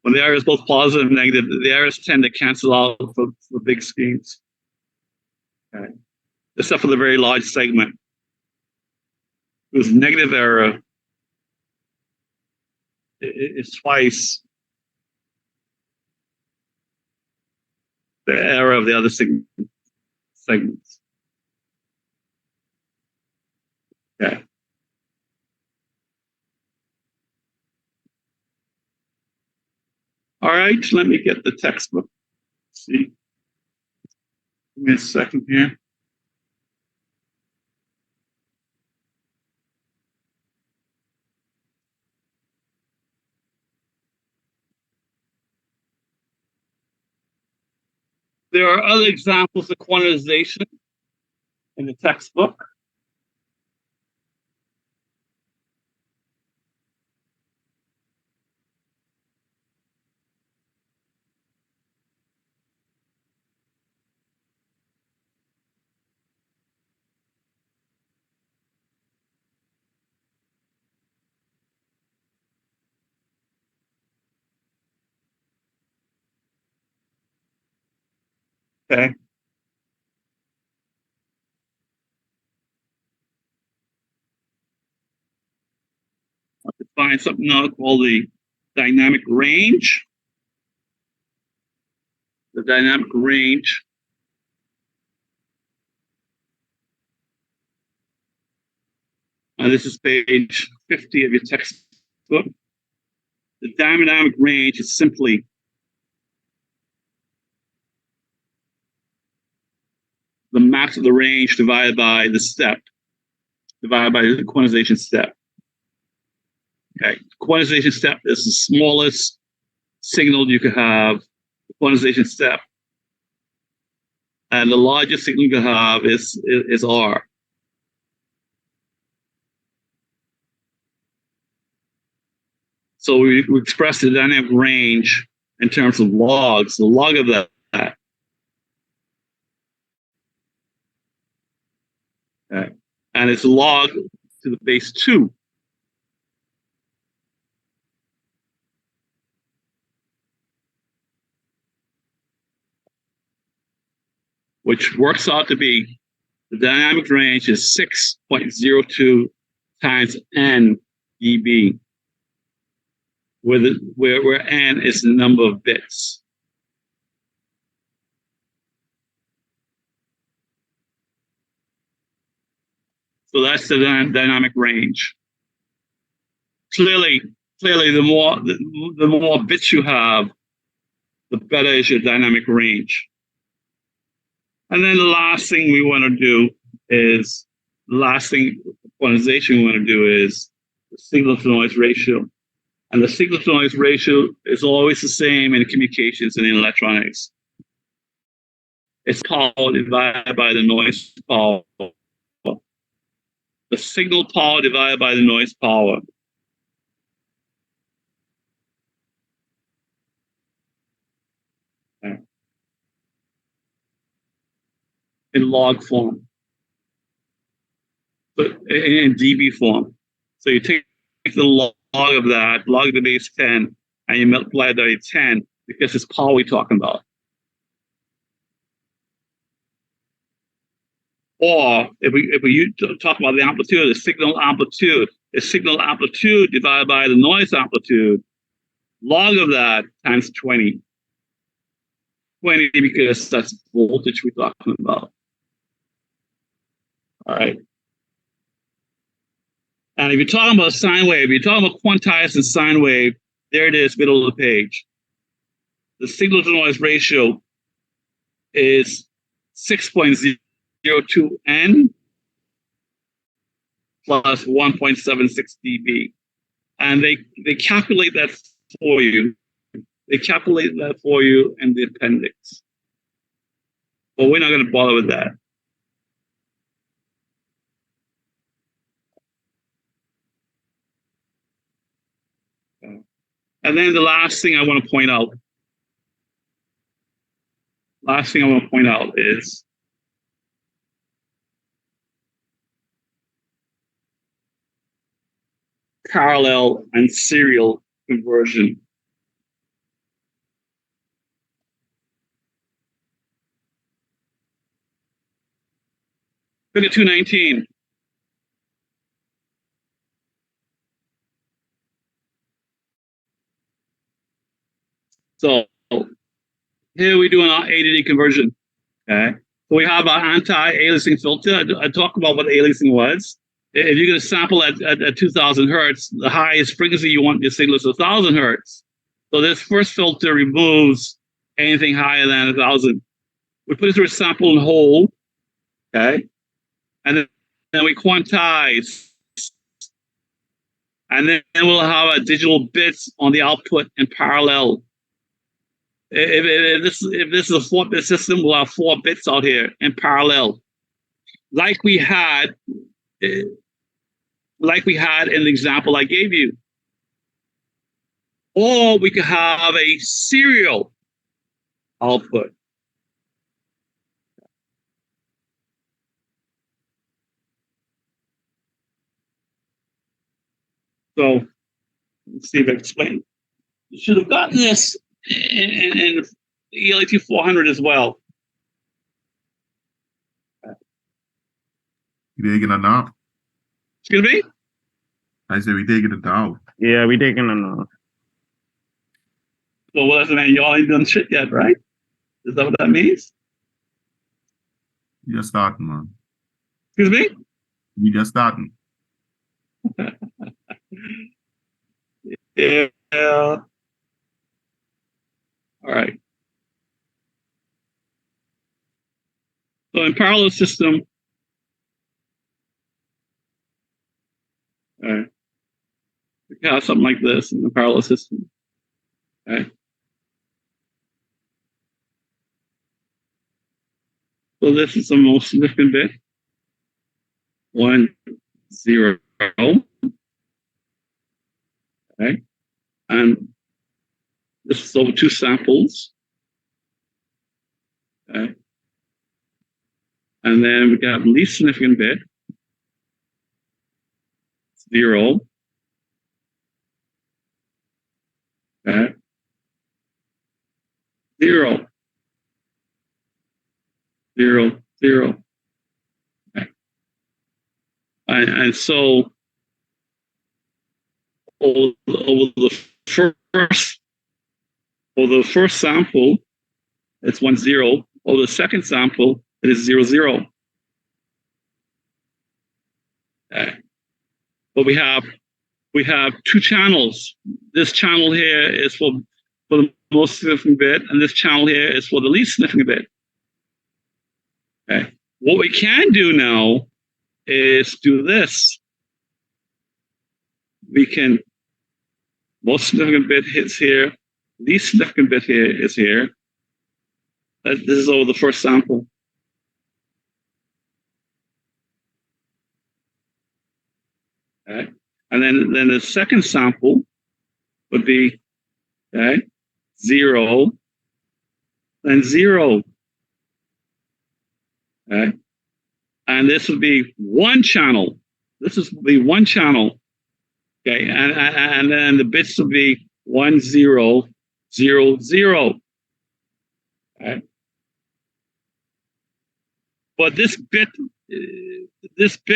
When the error is both positive and negative, the errors tend to cancel out for big schemes. Okay. Except for the very large segment. With negative error, it's twice the error of the other segments. Okay. All right, let me get the textbook. Let's see. Give me a second here. There are other examples of quantization in the textbook. Okay. I have to find something now called the dynamic range. The dynamic range. This is page 50 of your textbook. The dynamic range is simply the max of the range divided by the step, divided by the quantization step. Okay, quantization step is the smallest signal you could have, the quantization step. And the largest signal you can have is R. So we express the dynamic range in terms of logs, the log of that. Okay. And it's log to the base 2. which works out to be the dynamic range is 6.02 times n dB, where n is the number of bits. So that's the dynamic range. Clearly, the more bits you have, the better is your dynamic range. And then the last thing we want to do is, quantization we want to do is the signal to noise ratio. And the signal to noise ratio is always the same in communications and in electronics. It's power divided by the noise power. The signal power divided by the noise power. In log form, but in dB form. So you take the log of that, log the base 10, and you multiply it by 10 because it's power we're talking about. Or if we talk about the amplitude, the signal amplitude divided by the noise amplitude, log of that times 20. 20 because that's voltage we're talking about. All right. And if you're talking about sine wave, you're talking about quantized and sine wave, there it is, middle of the page. The signal to noise ratio is 6.02 n plus 1.76 dB. And they calculate that for you. They calculate that for you in the appendix. But we're not going to bother with that. And then the last thing I want to point out. Is parallel and serial conversion. Figure 219. So here we're doing our A to D conversion. Okay. So we have our anti-aliasing filter. I talked about what aliasing was. If you're going to sample at 2000 hertz, the highest frequency you want your signal is 1000 hertz. So this first filter removes anything higher than 1000. We put it through a sample and hold. Okay. And then we quantize. And then we'll have a digital bits on the output in parallel. If this is a 4-bit system, we'll have 4 bits out here in parallel, like we had in the example I gave you. Or we could have a serial output. So let's see if I explain. You should have gotten this in ELAT 400 as well. You taking it now? Excuse me? I said we taking it down. Yeah, we taking it. So what does it mean? Y'all ain't done shit yet, right? Is that what that means? You just starting, man. Excuse me? You just starting. Yeah. All right. So in parallel system, all right, we have something like this in the parallel system. Okay. So this is the most significant bit. 1, 0. Okay. And this is over 2 samples. Okay. And then we got least significant bit. 0. Okay. 0. 0, 0. Okay. And so over the first sample, it's 1, 0. Over the second sample, it is 0, 0. Okay. But we have two channels. This channel here is for the most significant bit, and this channel here is for the least significant bit. Okay. What we can do now is do this. We can, most significant bit hits here, least significant bit here is here. This is over the first sample. Okay. And then the second sample would be, okay, 0, and 0. Okay. And this would be one channel. This would be one channel. Okay. And then the bits would be 1, 0, 0, 0. Okay. But this bit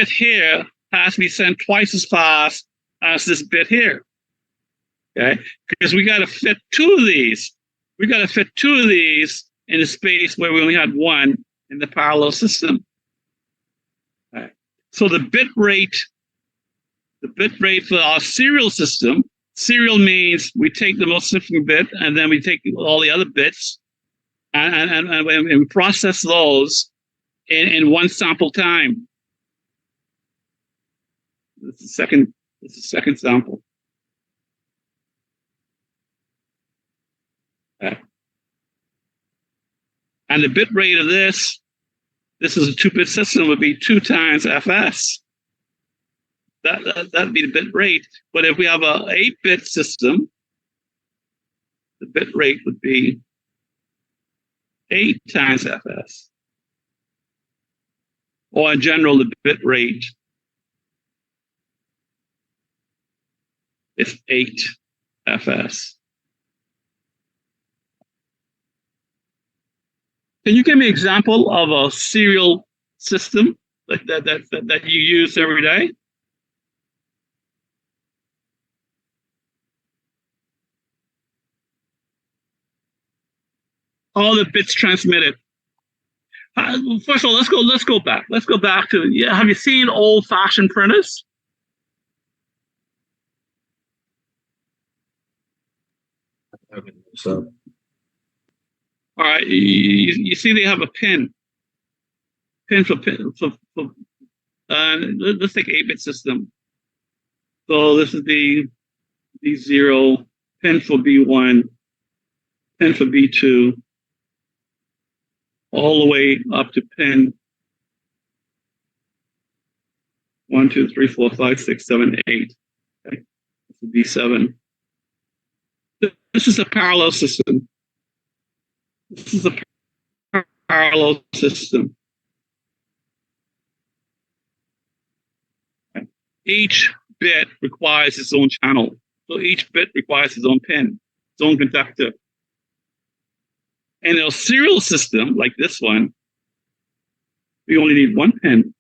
here has to be sent twice as fast as this bit here. Okay, because we got to fit two of these. We got to fit two of these in a space where we only had one in the parallel system. Okay. So the bit rate for our serial system, serial means we take the most significant bit and then we take all the other bits and we process those in one sample time. This is the second sample. Okay. And the bit rate of this is a 2-bit system, would be 2 times fs. That'd be the bit rate. But if we have a 8-bit system, the bit rate would be 8 times fs. Or in general, the bit rate is 8 fs. Can you give me an example of a serial system that you use every day? All the bits transmitted. First of all, let's go back. Let's go back to, yeah. Have you seen old-fashioned printers? So All right, you see they have a pin for let's take 8-bit system. So this is the B0, pin for B1, pin for B2, all the way up to pin 1, 2, 3, 4, 5, 6, 7, 8. Okay, this is B7. This is a parallel system. This is a parallel system. Okay. Each bit requires its own channel. So each bit requires its own pin, its own conductor. And in a serial system like this one, we only need one pin.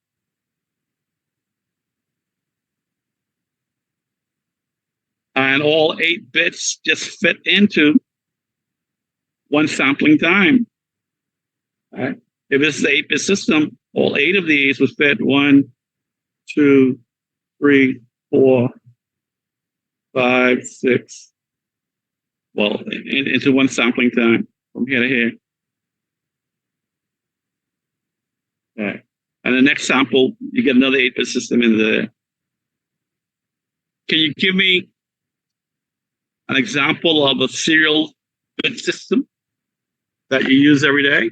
And all 8 bits just fit into one sampling time. All right. If this is an 8-bit system, all 8 of these would fit 1, 2, 3, 4, 5, 6. Well, into one sampling time from here to here. Okay. And the next sample, you get another 8-bit system in there. Can you give me an example of a serial bit system that you use every day?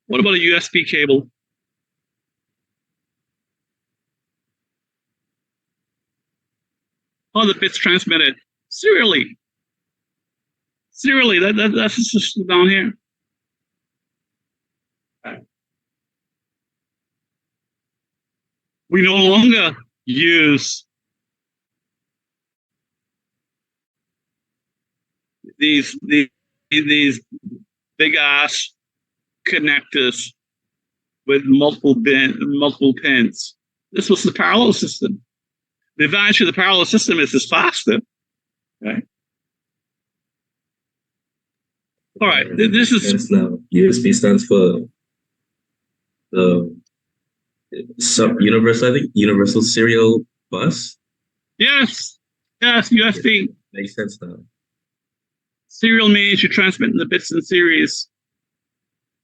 What about a USB cable? All the bits transmitted serially. Serially, that's the system down here. We no longer use these big ass connectors with multiple pins. This was the parallel system. The advantage of the parallel system is it's faster. Okay. All right. This is Yes, now USB stands for the universal, I think, universal serial bus. yes, USB. Makes sense now. Serial means you're transmitting the bits in series.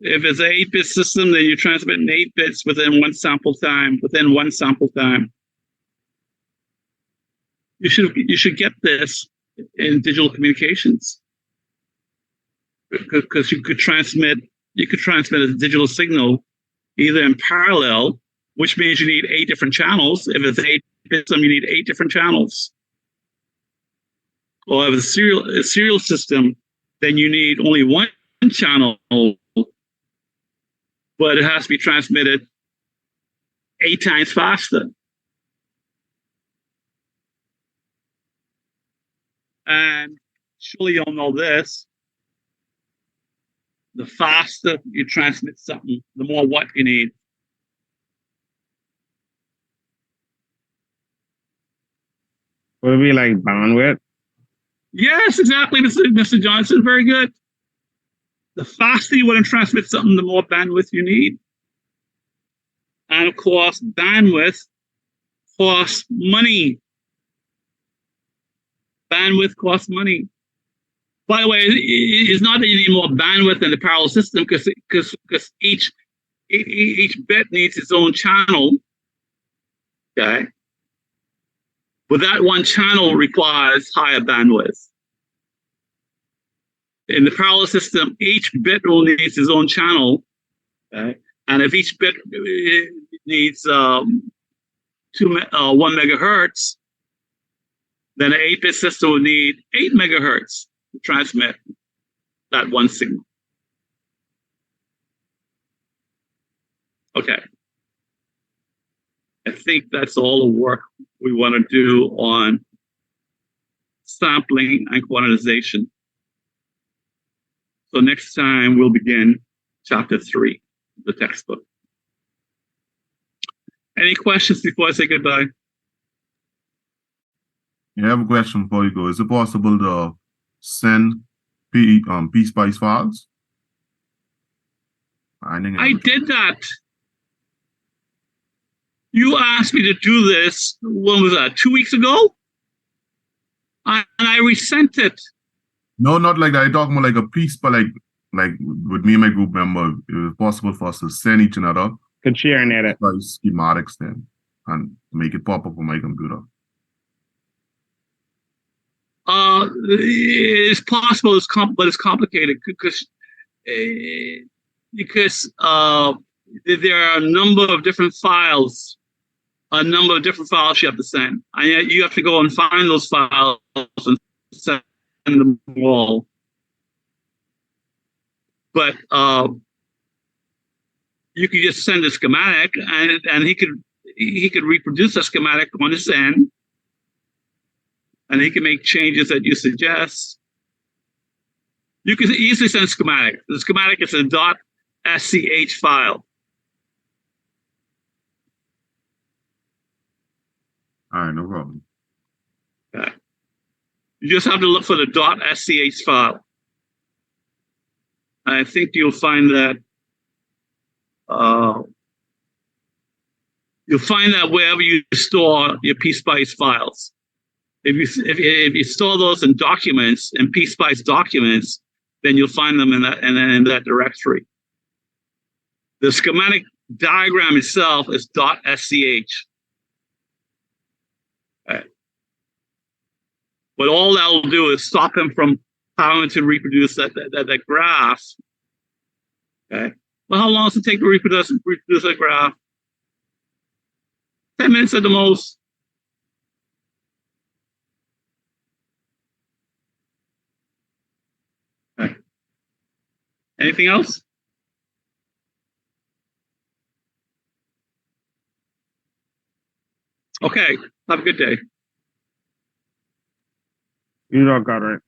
If it's an 8-bit system, then you're transmitting 8 bits within one sample time. You should get this in digital communications, because you could transmit a digital signal either in parallel, which means you need 8 different channels. If it's 8-bit system, you need 8 different channels. Or if it's a serial system, then you need only one channel, but it has to be transmitted 8 times faster. And surely you'll know this. The faster you transmit something, the more watt you need. Would it be like bandwidth? Yes, exactly, Mr. Johnson. Very good. The faster you want to transmit something, the more bandwidth you need. And of course, bandwidth costs money. Bandwidth costs money. By the way, it's not that you need more bandwidth in the parallel system, because each bit needs its own channel. Okay. But that one channel requires higher bandwidth. In the parallel system, each bit will need its own channel. Okay? And if each bit needs 1 megahertz, then an 8-bit system will need 8 megahertz to transmit that one signal. Okay. I think that's all the work we want to do on sampling and quantization. So next time we'll begin chapter 3 of the textbook. Any questions before I say goodbye? Yeah, I have a question before you go. Is it possible to send PSpice files? I did that. You asked me to do this, when was that, 2 weeks ago? And I resent it. No, not like that. I'm talking about like a piece, but like with me and my group member, it was possible for us to send each another Could share and edit. schematics then and make it pop up on my computer. It's possible, but it's complicated because there are a number of different files you have to send. And you have to go and find those files and send them all. But you could just send a schematic, and he could reproduce a schematic on his end, and he can make changes that you suggest. You can easily send schematic. The schematic is a .sch file. All right, no problem. Okay. You just have to look for the .sch file. I think you'll find that wherever you store your PSpice files. If you store those in documents, in PSpice documents, then you'll find them in that directory. The schematic diagram itself is .sch. Okay. But all that will do is stop him from having to reproduce that graph. Okay. Well, how long does it take to reproduce that graph? 10 minutes at the most. Okay. Anything else? Okay, have a good day. You don't got it.